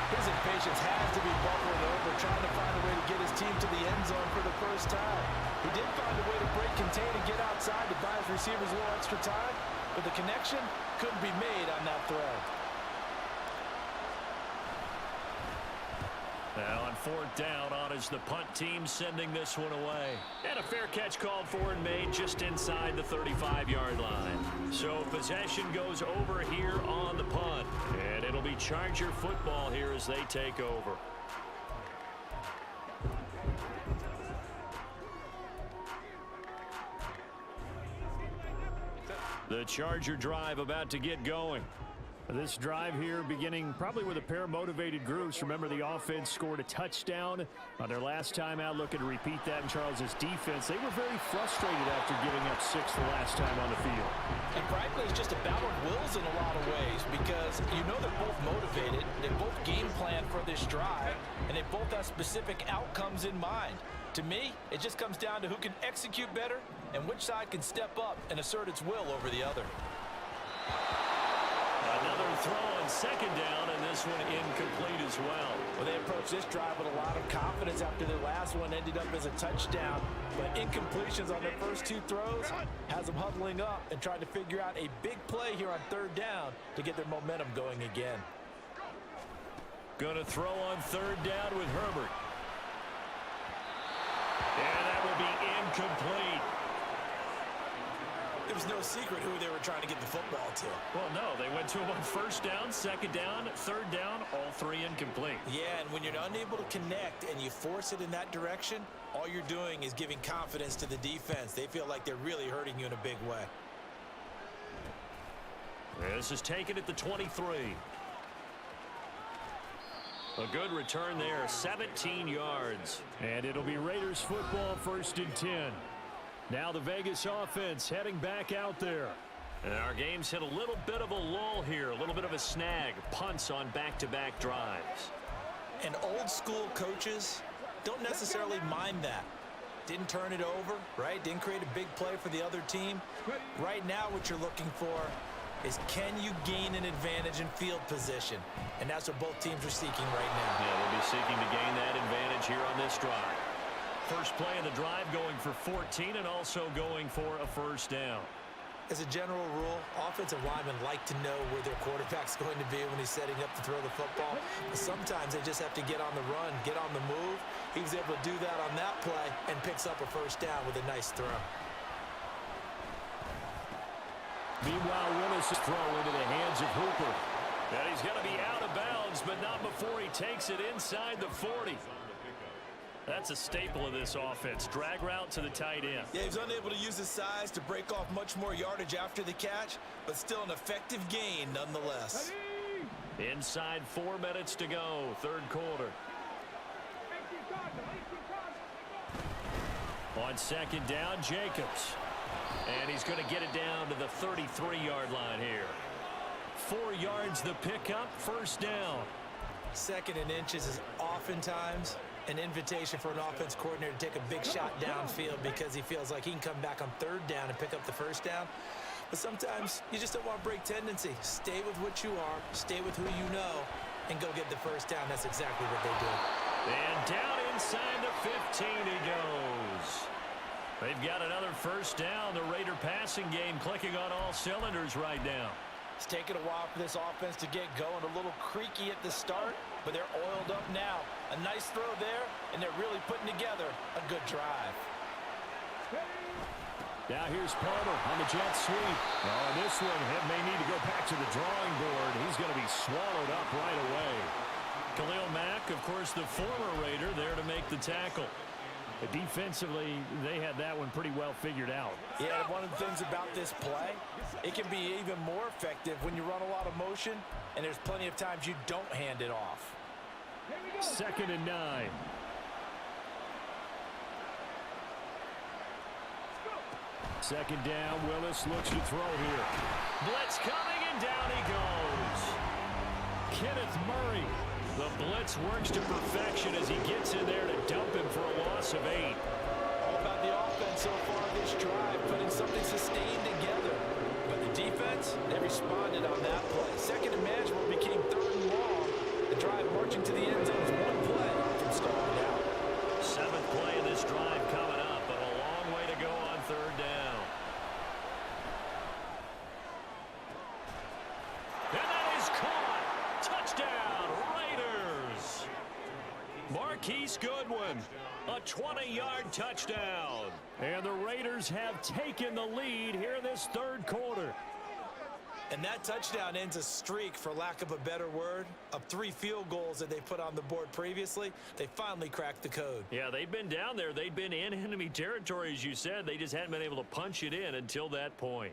His impatience has to be bubbling over, trying to find a way to get his team to the end zone for the first time. He did find a way to break contain and get outside to buy his receivers a little extra time, but the connection couldn't be made on that throw. Now on fourth down, on is the punt team sending this one away. And a fair catch called for and made just inside the 35-yard line. So possession goes over here on the punt. And it'll be Charger football here as they take over. The Charger drive about to get going. This drive here beginning probably with a pair of motivated groups. Remember, the offense scored a touchdown on their last time out. Looking to repeat that in Charles's defense. They were very frustrated after giving up 6 the last time on the field. And frankly, it's just a battle of wills in a lot of ways because you know they're both motivated. They both game plan for this drive, and they both have specific outcomes in mind. To me, it just comes down to who can execute better and which side can step up and assert its will over the other. Another throw on second down, and this one incomplete as well. Well, they approached this drive with a lot of confidence after their last one ended up as a touchdown. But incompletions on their first 2 throws has them huddling up and trying to figure out a big play here on third down to get their momentum going again. Going to throw on third down with Herbert. And that will be incomplete. It was no secret who they were trying to get the football to. Well, no, they went to him on first down, second down, third down, all 3 incomplete. Yeah, and when you're unable to connect and you force it in that direction, all you're doing is giving confidence to the defense. They feel like they're really hurting you in a big way. This is taken at the 23. A good return there, 17 yards. And it'll be Raiders football, first and 10. Now the Vegas offense heading back out there. And our game's hit a little bit of a lull here, a little bit of a snag. Punts on back-to-back drives. And old school coaches don't necessarily mind that. Didn't turn it over, right? Didn't create a big play for the other team. Right now what you're looking for is can you gain an advantage in field position? And that's what both teams are seeking right now. Yeah, they'll be seeking to gain that advantage here on this drive. First play of the drive going for 14 and also going for a first down. As a general rule, offensive linemen like to know where their quarterback's going to be when he's setting up to throw the football. But sometimes they just have to get on the run, get on the move. He was able to do that on that play and picks up a first down with a nice throw. Meanwhile, Willis' throw into the hands of Hooper. And he's going to be out of bounds, but not before he takes it inside the 40. That's a staple of this offense. Drag route to the tight end. Yeah, he was unable to use his size to break off much more yardage after the catch, but still an effective gain nonetheless. Inside 4 minutes to go, third quarter. On second down, Jacobs. And he's going to get it down to the 33-yard line here. 4 yards the pickup, first down. Second and inches is oftentimes an invitation for an offense coordinator to take a big shot downfield because he feels like he can come back on third down and pick up the first down. But sometimes you just don't want to break tendency. Stay with what you are, stay with who you know, and go get the first down. That's exactly what they do. And down inside the 15 he goes. They've got another first down. The Raider passing game clicking on all cylinders right now. It's taken a while for this offense to get going. A little creaky at the start, but they're oiled up now. A nice throw there, and they're really putting together a good drive. Now here's Palmer on the jet sweep. Oh, this one may need to go back to the drawing board. He's going to be swallowed up right away. Khalil Mack, of course, the former Raider, there to make the tackle. But defensively, they had that one pretty well figured out. Yeah, one of the things about this play, it can be even more effective when you run a lot of motion, and there's plenty of times you don't hand it off. Second and 9. Second down, Willis looks to throw here. Blitz coming, And down he goes. Kenneth Murray. The blitz works to perfection as he gets in there to dump him for a loss of 8. All about the offense so far this drive, putting something sustained together. But the defense, they responded on that play. Second and manageable became third and long. The drive marching to the end zone is one play from stalling out. 7th play of this drive coming up, but a long way to go on third down. And that is caught. Touchdown, Raiders. Marquise Goodwin, a 20-yard touchdown. And the Raiders have taken the lead here in this third quarter. And that touchdown ends a streak, for lack of a better word, of 3 field goals that they put on the board previously. They finally cracked the code. Yeah, they'd been down there. They'd been in enemy territory, as you said. They just hadn't been able to punch it in until that point.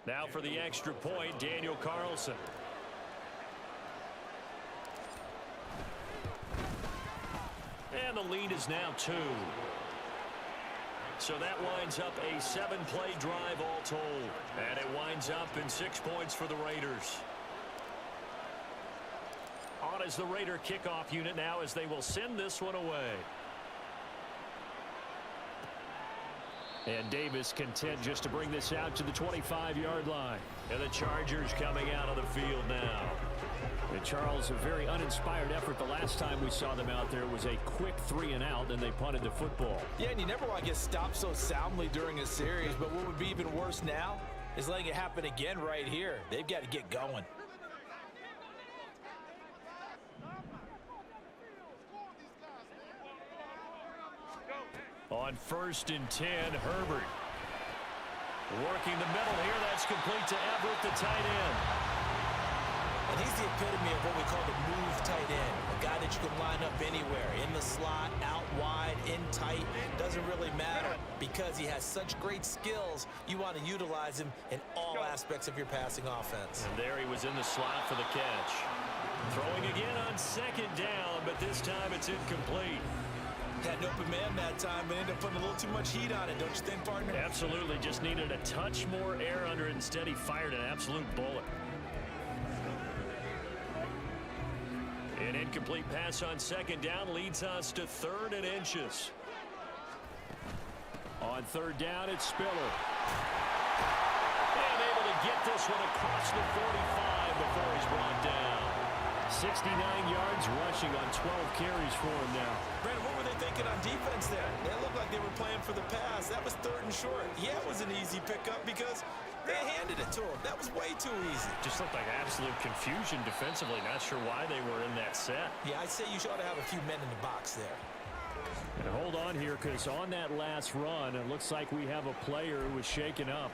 Now for the extra point, Daniel Carlson. And the lead is now 2. So that winds up a 7-play drive all told. And it winds up in 6 points for the Raiders. On is the Raider kickoff unit now as they will send this one away. And Davis content just to bring this out to the 25-yard line. And the Chargers coming out of the field now. And Charles, a very uninspired effort. The last time we saw them out there was a quick 3-and-out, and they punted the football. Yeah, and you never want to get stopped so soundly during a series, but what would be even worse now is letting it happen again right here. They've got to get going. On 1st and 10, Herbert. Working the middle here. That's complete to Everett, the tight end. And he's the epitome of what we call the move tight end. A guy that you can line up anywhere. In the slot, out wide, in tight. Doesn't really matter because he has such great skills. You want to utilize him in all aspects of your passing offense. And there he was in the slot for the catch. Throwing again on 2nd down, but this time it's incomplete. Had an open man that time, but ended up putting a little too much heat on it, don't you think, partner? Absolutely. Just needed a touch more air under it. Instead, he fired an absolute bullet. An incomplete pass on 2nd down leads us to 3rd and inches. On 3rd down, it's Spiller. And able to get this one across the 45 before he's brought down. 69 yards rushing on 12 carries for him now. Brandon, what were they thinking on defense there? They looked like they were playing for the pass. That was 3rd and short. Yeah, it was an easy pickup because they handed it to him. That was way too easy. Just looked like absolute confusion defensively. Not sure why they were in that set. Yeah, I'd say you should have a few men in the box there. And hold on here, because on that last run, it looks like we have a player who was shaken up.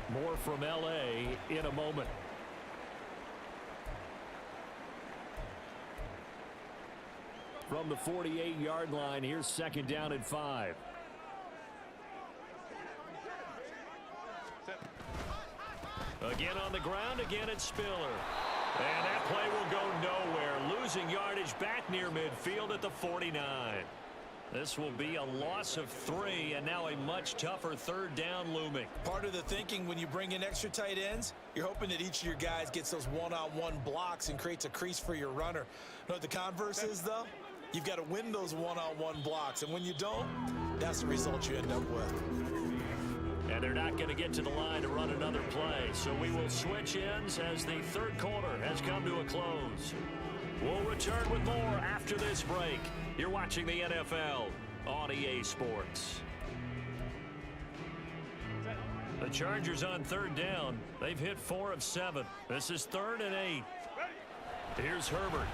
More from L.A. in a moment. From the 48-yard line, here's 2nd down and 5. Again on the ground, again it's Spiller. And that play will go nowhere. Losing yardage back near midfield at the 49. This will be a loss of 3, and now a much tougher 3rd down looming. Part of the thinking when you bring in extra tight ends, you're hoping that each of your guys gets those one-on-one blocks and creates a crease for your runner. You know what the converse is, though? You've got to win those one-on-one blocks, and when you don't, that's the result you end up with. And they're not going to get to the line to run another play, so we will switch ends as the 3rd quarter has come to a close. We'll return with more after this break. You're watching the NFL on EA Sports. The Chargers on 3rd down. They've hit 4 of 7. This is 3rd and 8. Here's Herbert.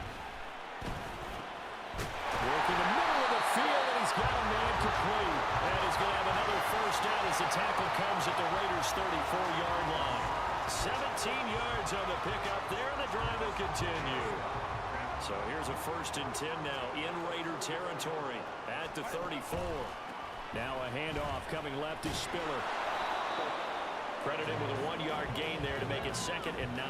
Working the middle of the field, and he's got a man complete. And he's going to have another 1st down as the tackle comes at the Raiders' 34-yard line. 17 yards on the pickup there, and the drive will continue. So here's a 1st and 10 now in Raider territory at the 34. Now a handoff coming left to Spiller. Credited with a 1-yard gain there to make it 2nd and 9.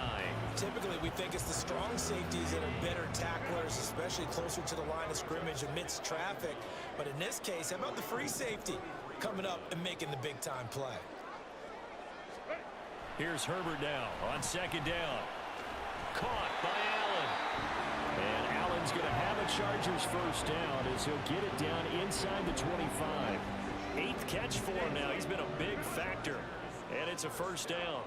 Typically, we think it's the strong safeties that are better tacklers, especially closer to the line of scrimmage amidst traffic. But in this case, how about the free safety? coming up and making the big-time play. Here's Herbert now on second down. Caught by Allen. And Allen's going to have a Chargers first down as he'll get it down inside the 25. 8th catch for him now. He's been a big factor. And it's a first down.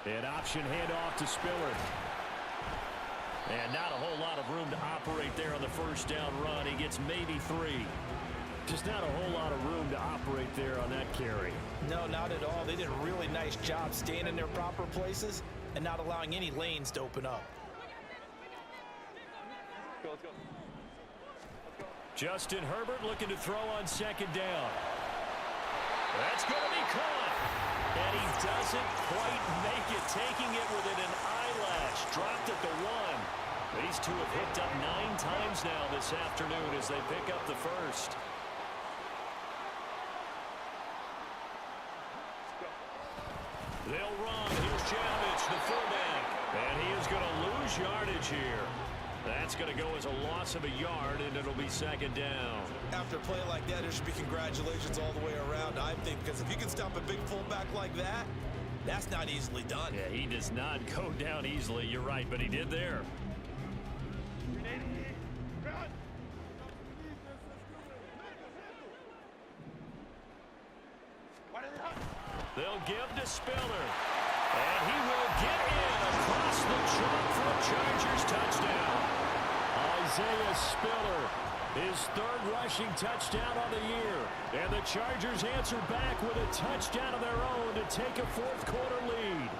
An option handoff to Spiller. And not a whole lot of room to operate there on the first down run. He gets maybe 3. Just not a whole lot of room to operate there on that carry. No, not at all. They did a really nice job staying in their proper places and not allowing any lanes to open up. Let's go. Justin Herbert looking to throw on second down. That's going to be caught. And he doesn't quite make it, taking it within an eyelash. Dropped at the 1. These two have hooked up 9 times now this afternoon as they pick up the first. They'll run. Here's Janovich, the fullback. And he is going to lose yardage here. That's going to go as a loss of a yard, and it'll be second down. After a play like that, there should be congratulations all the way around, I think, because if you can stop a big fullback like that, that's not easily done. Yeah, he does not go down easily. You're right, but he did there. They'll give to Spiller. And he will get in across the chalk for a Chargers touchdown. Isaiah Spiller, his 3rd rushing touchdown on the year. And the Chargers answer back with a touchdown of their own to take a 4th quarter lead.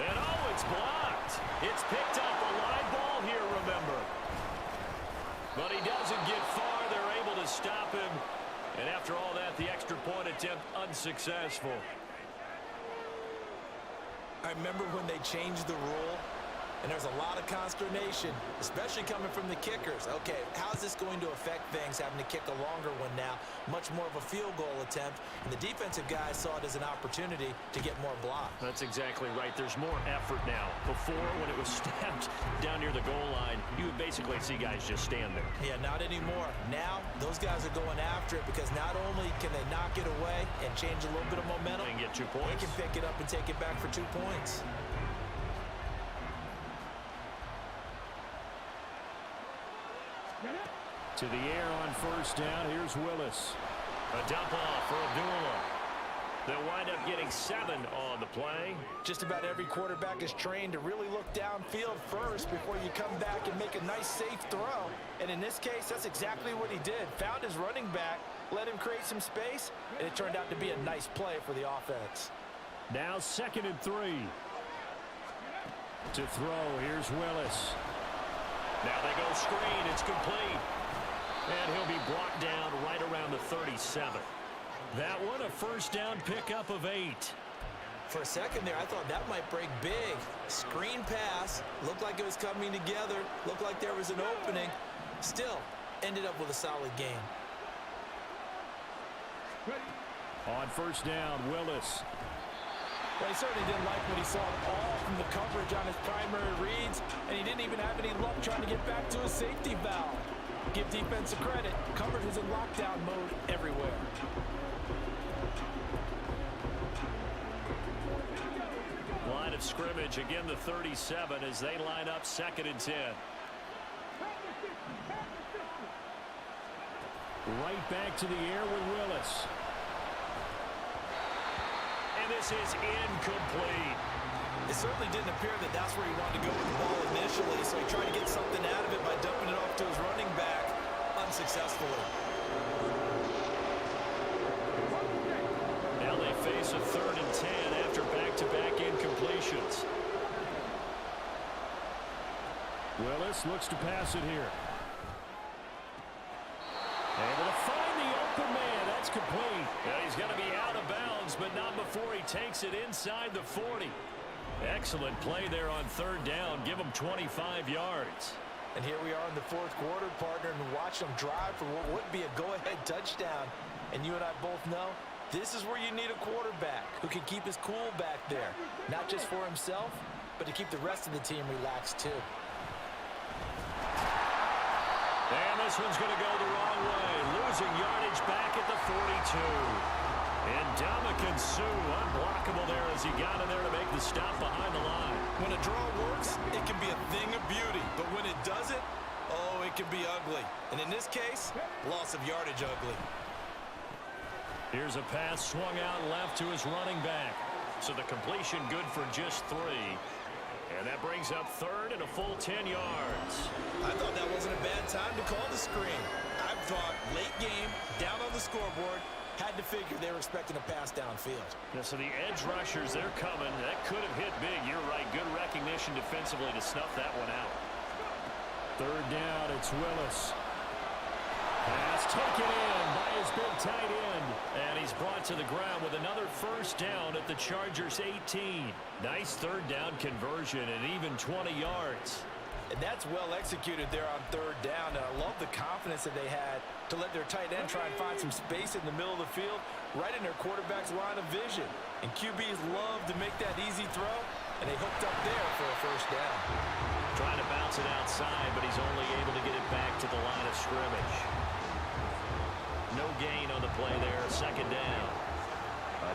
And oh, it's blocked. It's picked up a live ball here, remember. But he doesn't get far. They're able to stop him. And after all that, the extra point attempt unsuccessful. I remember when they changed the rule, and there's a lot of consternation, especially coming from the kickers. Okay, how's this going to affect things, having to kick a longer one now? Much more of a field goal attempt, and the defensive guys saw it as an opportunity to get more blocks. That's exactly right. There's more effort now. Before, when it was snapped down near the goal line, you would basically see guys just stand there. Yeah, not anymore. Now, those guys are going after it because not only can they knock it away and change a little bit of momentum, and get 2 points. they can pick it up and take it back for 2 points. To the air on first down. Here's Willis. A dump off for Abdullah. They'll wind up getting 7 on the play. Just about every quarterback is trained to really look downfield first before you come back and make a nice, safe throw. And in this case, that's exactly what he did. Found his running back, let him create some space, and it turned out to be a nice play for the offense. Now 2nd and 3. To throw, here's Willis. Now they go screen. It's complete. And he'll be blocked down right around the 37. That one a first down pickup of 8. For a second there, I thought that might break big. Screen pass. Looked like it was coming together. Looked like there was an opening. Still, ended up with a solid game. On first down, Willis. Well, he certainly didn't like what he saw all from the coverage on his primary reads, and he didn't even have any luck trying to get back to his safety valve. Give defense credit. Coverage was in lockdown mode everywhere. Line of scrimmage, again the 37 as they line up 2nd and 10. Right back to the air with Willis. And this is incomplete. It certainly didn't appear that that's where he wanted to go with the ball initially, so he tried to get something out of it by dumping it off to his running back unsuccessfully. Now they face a 3rd and 10 after back-to-back incompletions. Willis looks to pass it here. Able to find the open man. That's complete. Now he's going to be out of bounds, but not before he takes it inside the 40. Excellent play there on 3rd down. Give him 25 yards. And here we are in the 4th quarter, partner, and watch them drive for what would be a go-ahead touchdown. And you and I both know This is where you need a quarterback who can keep his cool back there, not just for himself, but to keep the rest of the team relaxed too. And this one's going to go the wrong way, losing yardage back at the 42. And Dominican Sue unblockable there as he got in there to make the stop behind the line. When a draw works, it can be a thing of beauty. But when it doesn't, oh, it can be ugly. And in this case, loss of yardage ugly. Here's a pass swung out left to his running back. So the completion good for just 3. And that brings up third and a full 10 yards. I thought that wasn't a bad time to call the screen. I thought late game, down on the scoreboard, had to figure they were expecting a pass downfield. Yeah, so the edge rushers, they're coming. That could have hit big. You're right. Good recognition defensively to snuff that one out. Third down, it's Willis. Pass taken in by his big tight end. And he's brought to the ground with another first down at the Chargers' 18. Nice third down conversion and even 20 yards. And that's well executed there on third down. And I love the confidence that they had to let their tight end try and find some space in the middle of the field, right in their quarterback's line of vision. And QBs love to make that easy throw, and they hooked up there for a first down. Trying to bounce it outside, but he's only able to get it back to the line of scrimmage. No gain on the play there, second down.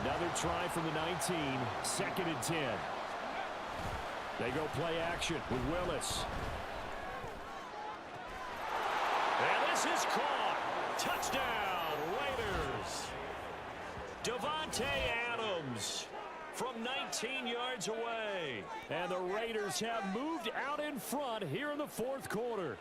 Another try from the 19, second and 10. They go play action with Willis. And this is caught. Touchdown, Raiders. Davante Adams from 19 yards away. And the Raiders have moved out in front here in the fourth quarter.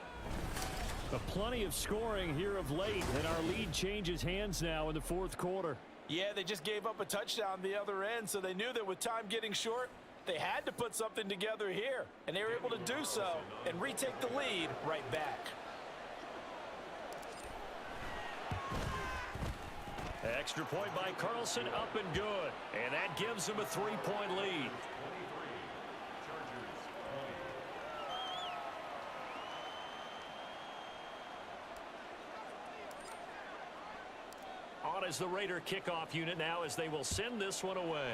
But plenty of scoring here of late, and our lead changes hands now in the fourth quarter. Yeah, they just gave up a touchdown the other end, so they knew that with time getting short, they had to put something together here, and they were able to do so and retake the lead right back. Extra point by Carlson, up and good. And that gives them a 3-point lead. On is the Raider kickoff unit now as they will send this one away.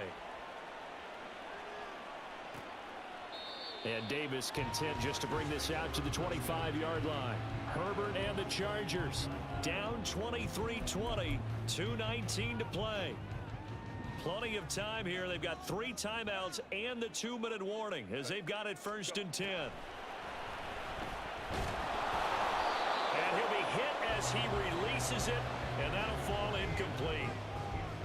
And Davis content just to bring this out to the 25-yard line. Herbert and the Chargers down 23-20, 2:19 to play. Plenty of time here. They've got 3 timeouts and the 2-minute warning as they've got it first and 10. And he'll be hit as he releases it, and that'll fall incomplete.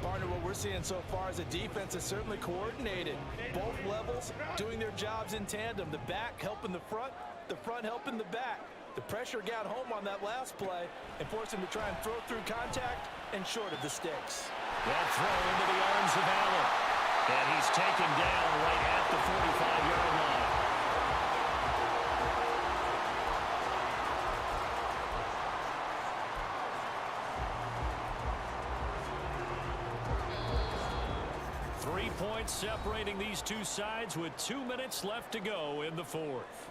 Partner, what we're seeing so far is a defense that's certainly coordinated. Both levels doing their jobs in tandem. The back helping the front helping the back. The pressure got home on that last play and forced him to try and throw through contact and short of the sticks. That throw into the arms of Allen. And he's taken down right at the 45-yard line. Points separating these two sides with 2 minutes left to go in the fourth.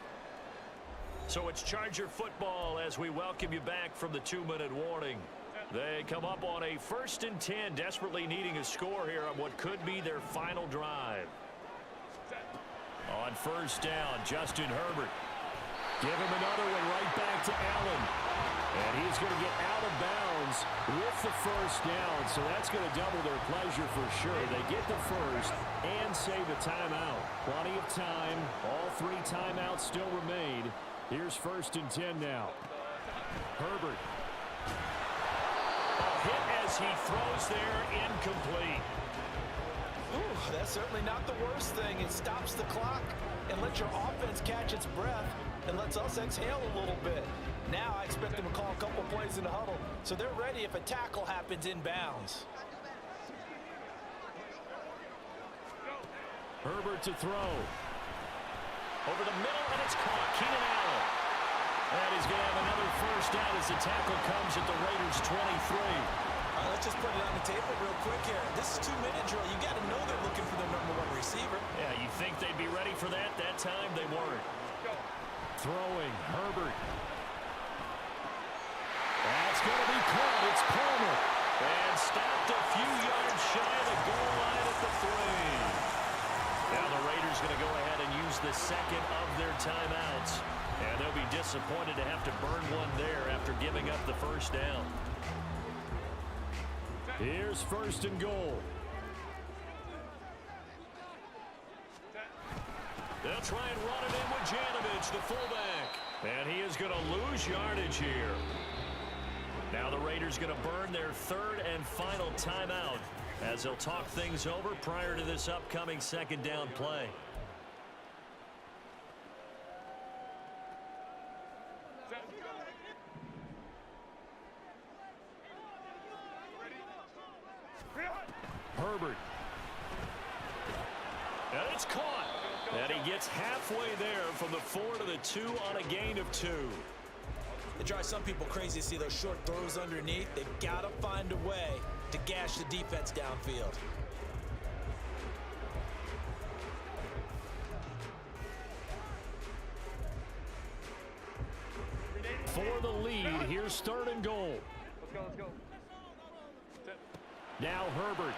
So it's Charger football as we welcome you back from the 2-minute warning. They come up on a first and 10, desperately needing a score here on what could be their final drive. On first down, Justin Herbert. Give him another one right back to Allen. And he's going to get out of bounds with the first down, so that's going to double their pleasure for sure. They get the first and save a timeout. Plenty of time. All 3 timeouts still remain. Here's first and 10 now. Herbert. A hit as he throws there, incomplete. Ooh, that's certainly not the worst thing. It stops the clock and lets your offense catch its breath and lets us exhale a little bit. Now I expect them to call a couple plays in the huddle, so they're ready if a tackle happens inbounds. Herbert to throw. Over the middle, and it's caught. Keenan Allen. And he's going to have another first down as the tackle comes at the Raiders' 23. Let's just put it on the table real quick here. This is 2-minute drill. You got to know they're looking for their #1 receiver. Yeah, you think they'd be ready for that? That time they weren't. Throwing, Herbert. That's going to be caught. It's Palmer. And stopped a few yards the second of their timeouts. And they'll be disappointed to have to burn one there after giving up the first down. Here's first and goal. They'll try and run it in with Janovich, the fullback. And he is going to lose yardage here. Now the Raiders going to burn their third and final timeout as they'll talk things over prior to this upcoming second down play. Herbert. And it's caught. And he gets halfway there from the 4 to the 2 on a gain of 2. It drives some people crazy to see those short throws underneath. They've got to find a way to gash the defense downfield. For the lead, here's third and goal. Let's go. Now Herbert.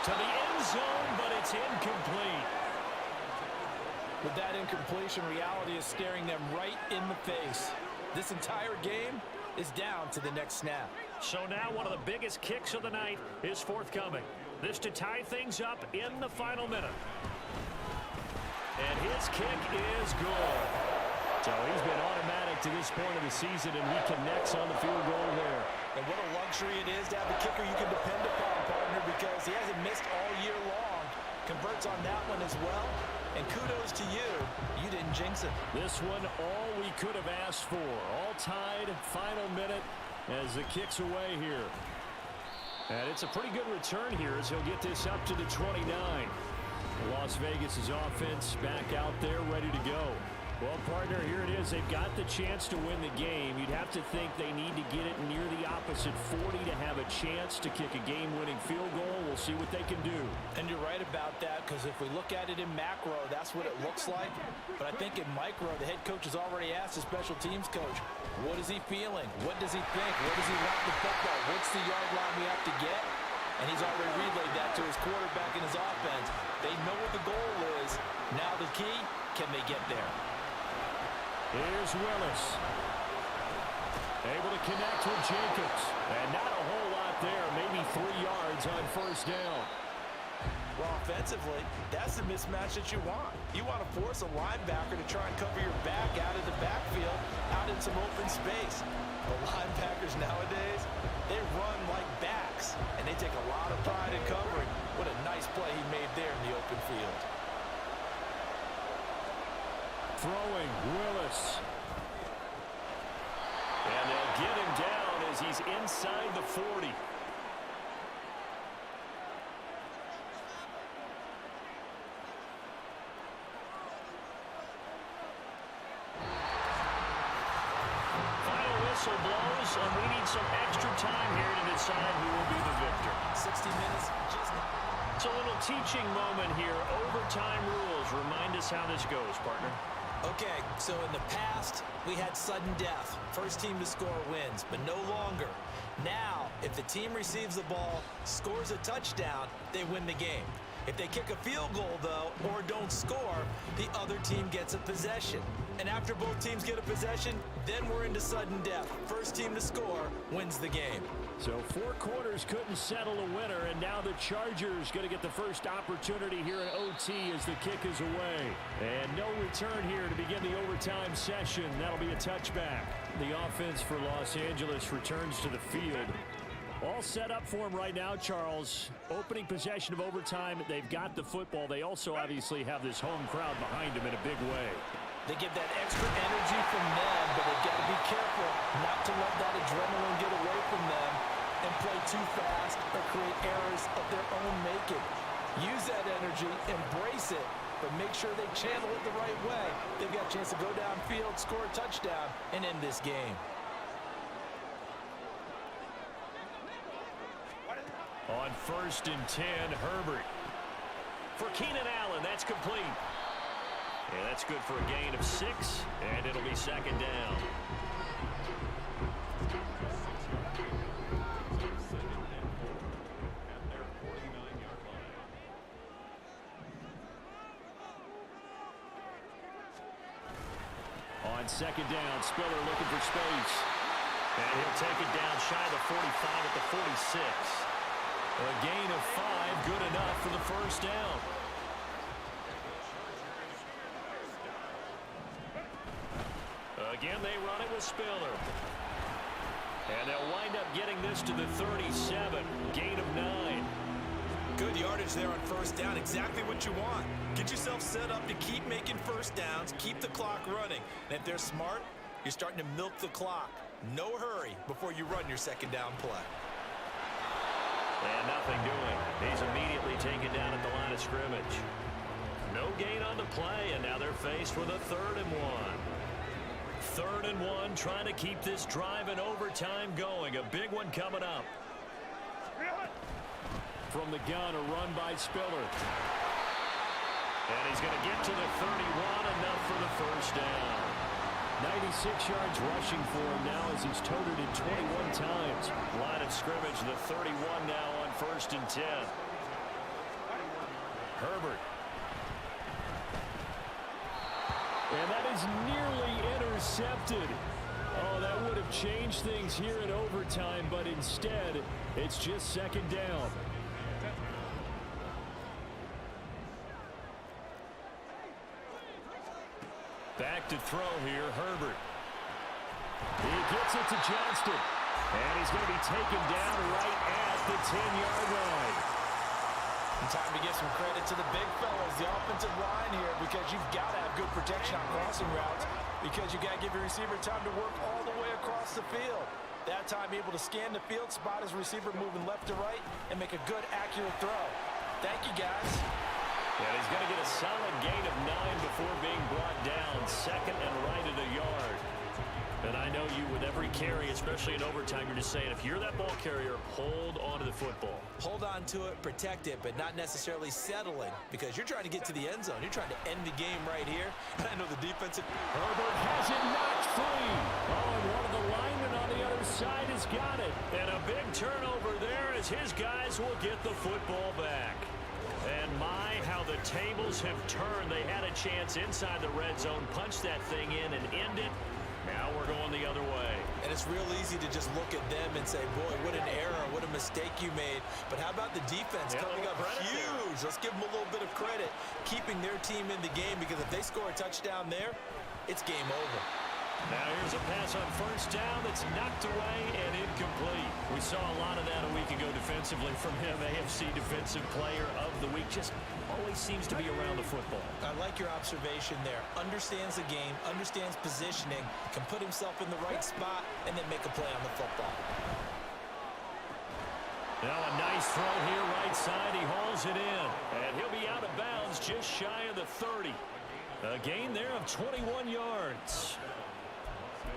To the end zone, but it's incomplete. With that incompletion, reality is staring them right in the face. This entire game is down to the next snap. So now one of the biggest kicks of the night is forthcoming. This to tie things up in the final minute. And his kick is good. So he's been automatic to this point of the season, and he connects on the field goal there. And what a luxury it is to have a kicker you can depend upon, partner, because he hasn't missed all year long. Converts on that one as well. And kudos to you. You didn't jinx it. This one, all we could have asked for. All tied, final minute as the kick's away here. And it's a pretty good return here as he'll get this up to the 29. Las Vegas' offense back out there ready to go. Well, partner, here it is. They've got the chance to win the game. You'd have to think they need to get it near the opposite 40 to have a chance to kick a game-winning field goal. We'll see what they can do. And you're right about that, because if we look at it in macro, that's what it looks like. But I think in micro, the head coach has already asked the special teams coach, what is he feeling? What does he think? Where does he want the football? What's the yard line we have to get? And he's already relayed that to his quarterback and his offense. They know what the goal is. Now the key, can they get there? Here's Willis. Able to connect with Jacobs. And not a whole lot there. Maybe 3 yards on first down. Well, offensively, that's the mismatch that you want. You want to force a linebacker to try and cover your back out of the backfield, out in some open space. The linebackers nowadays, they run like backs, and they take a lot of pride in covering. What a nice play he made there in the open field. Throwing, Willis. And they'll get him down as he's inside the 40. Final whistle blows, and we need some extra time here to decide who will be the victor. 60 minutes, just... It's a little teaching moment here. Overtime rules. Remind us how this goes, partner. Okay, so in the past, we had sudden death. First team to score wins, but no longer. Now, if the team receives the ball, scores a touchdown, they win the game. If they kick a field goal, though, or don't score, the other team gets a possession. And after both teams get a possession, then we're into sudden death. First team to score wins the game. So 4 quarters couldn't settle a winner, and now the Chargers going to get the first opportunity here in OT as the kick is away. And no return here to begin the overtime session. That'll be a touchback. The offense for Los Angeles returns to the field. All set up for him right now, Charles. Opening possession of overtime. They've got the football. They also obviously have this home crowd behind them in a big way. They get that extra energy from them, but they've got to be careful not to let that adrenaline get away from them and play too fast or create errors of their own making. Use that energy, embrace it, but make sure they channel it the right way. They've got a chance to go downfield, score a touchdown, and end this game. On 1st and 10, Herbert. For Keenan Allen, that's complete. And that's good for a gain of 6, and it'll be second down. On second down, Spiller looking for space. And he'll take it down shy of the 45 at the 46. A gain of 5, good enough for the first down. Again, they run it with Spiller. And they'll wind up getting this to the 37. Gain of 9. Good yardage there on first down. Exactly what you want. Get yourself set up to keep making first downs, keep the clock running. And if they're smart, you're starting to milk the clock. No hurry before you run your second down play. And nothing doing. He's immediately taken down at the line of scrimmage. No gain on the play, and now they're faced with a 3rd and 1. 3rd and 1, trying to keep this drive in overtime going. A big one coming up. From the gun, a run by Spiller. And he's going to get to the 31, enough for the first down. 96 yards rushing for him now as he's toted it 21 times. Line of scrimmage, the 31 now on 1st and 10. Herbert. And that is nearly intercepted. Oh, that would have changed things here in overtime, but instead, it's just second down. Back to throw here, Herbert. He gets it to Johnston. And he's going to be taken down right at the 10-yard line. And time to give some credit to the big fellas, the offensive line here, because you've got to have good protection on crossing routes, because you got to give your receiver time to work all the way across the field. That time able to scan the field, spot his receiver moving left to right, and make a good, accurate throw. Thank you, guys. And he's going to get a solid gain of 9 before being brought down. 2nd and right at a yard. And I know you, with every carry, especially in overtime, you're just saying, if you're that ball carrier, hold on to the football. Hold on to it, protect it, but not necessarily settling, because you're trying to get to the end zone. You're trying to end the game right here. And I know the defensive... Herbert has it knocked free. Oh, and one of the linemen on the other side has got it. And a big turnover there as his guys will get the football back. And my, how the tables have turned. They had a chance inside the red zone, punch that thing in and end it. Now we're going the other way. And it's real easy to just look at them and say, boy, what an error, what a mistake you made. But how about the defense coming up huge? Let's give them a little bit of credit, keeping their team in the game, because if they score a touchdown there, it's game over. Now here's a pass on first down that's knocked away and incomplete. We saw a lot of that a week ago defensively from him. AFC Defensive Player of the Week. Just always seems to be around the football. I like your observation there. Understands the game, understands positioning, can put himself in the right spot, and then make a play on the football. Now a nice throw here right side. He hauls it in. And he'll be out of bounds just shy of the 30. A gain there of 21 yards.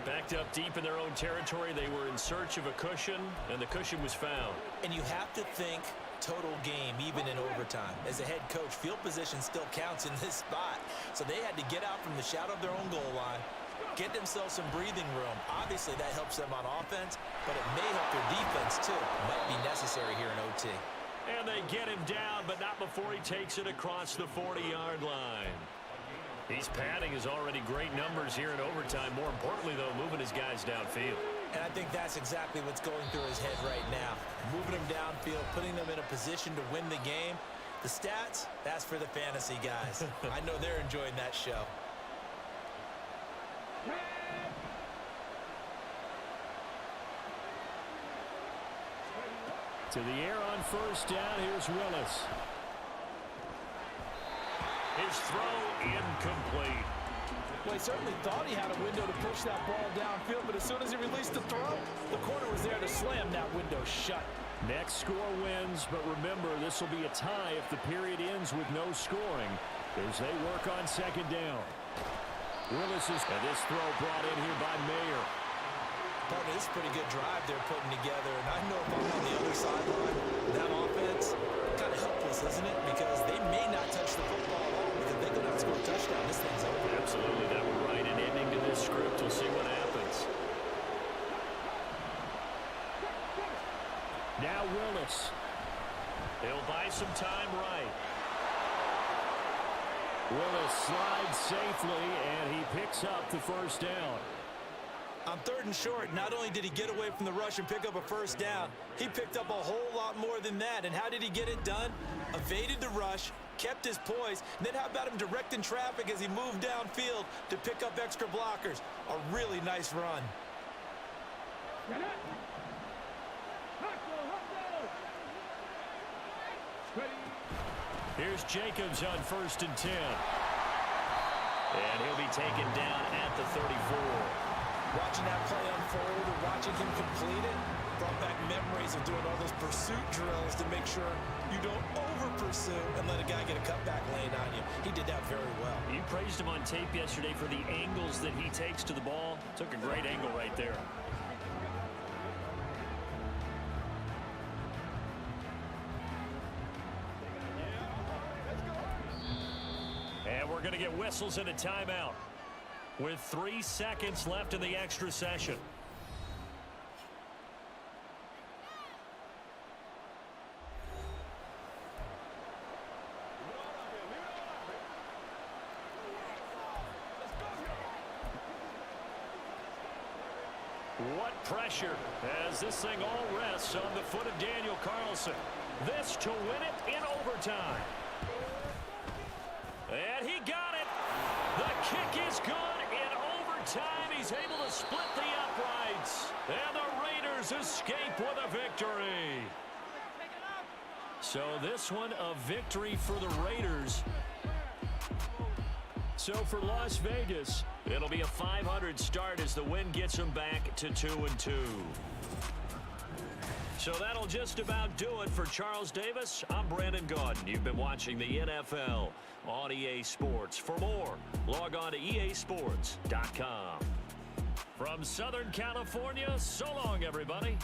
Backed up deep in their own territory. They were in search of a cushion, and the cushion was found. And you have to think total game, even in overtime. As a head coach, field position still counts in this spot. So they had to get out from the shadow of their own goal line, get themselves some breathing room. Obviously, that helps them on offense, but it may help their defense, too. Might be necessary here in OT. And they get him down, but not before he takes it across the 40-yard line. He's padding his already great numbers here in overtime. More importantly, though, moving his guys downfield. And I think that's exactly what's going through his head right now. Moving them downfield, putting them in a position to win the game. The stats, that's for the fantasy guys. I know they're enjoying that show. To the air on first down, here's Willis. His throw incomplete. Well, he certainly thought he had a window to push that ball downfield, but as soon as he released the throw, the corner was there to slam that window shut. Next score wins, but remember, this will be a tie if the period ends with no scoring as they work on second down. Willis is, and this throw brought in here by Mayer. Partner, this is a pretty good drive they're putting together, and I know if I'm on the other sideline, that offense, kind of helpless, isn't it? Because they may not touch the football at all because they could not score a touchdown. This thing's over. Absolutely, that would write an ending to this script. We'll see what happens. Now Willis. He'll buy some time right. Willis slides safely, and he picks up the first down. On 3rd and short, not only did he get away from the rush and pick up a first down, he picked up a whole lot more than that. And how did he get it done? Evaded the rush, kept his poise, and then how about him directing traffic as he moved downfield to pick up extra blockers? A really nice run. Here's Jacobs on 1st and 10. And he'll be taken down at the 34. Watching that play unfold and watching him complete it brought back memories of doing all those pursuit drills to make sure you don't over-pursue and let a guy get a cutback lane on you. He did that very well. You praised him on tape yesterday for the angles that he takes to the ball. Took a great angle right there. And we're going to get whistles and a timeout with 3 seconds left in the extra session. What pressure as this thing all rests on the foot of Daniel Carlson. This to win it in overtime. And he got it. The kick is good in overtime. He's able to split the uprights. And the Raiders escape with a victory. So this one a victory for the Raiders. So for Las Vegas, it'll be a .500 start as the win gets them back to 2-2. So that'll just about do it for Charles Davis. I'm Brandon Gaudin. You've been watching the NFL on EA Sports. For more, log on to easports.com. From Southern California, so long, everybody.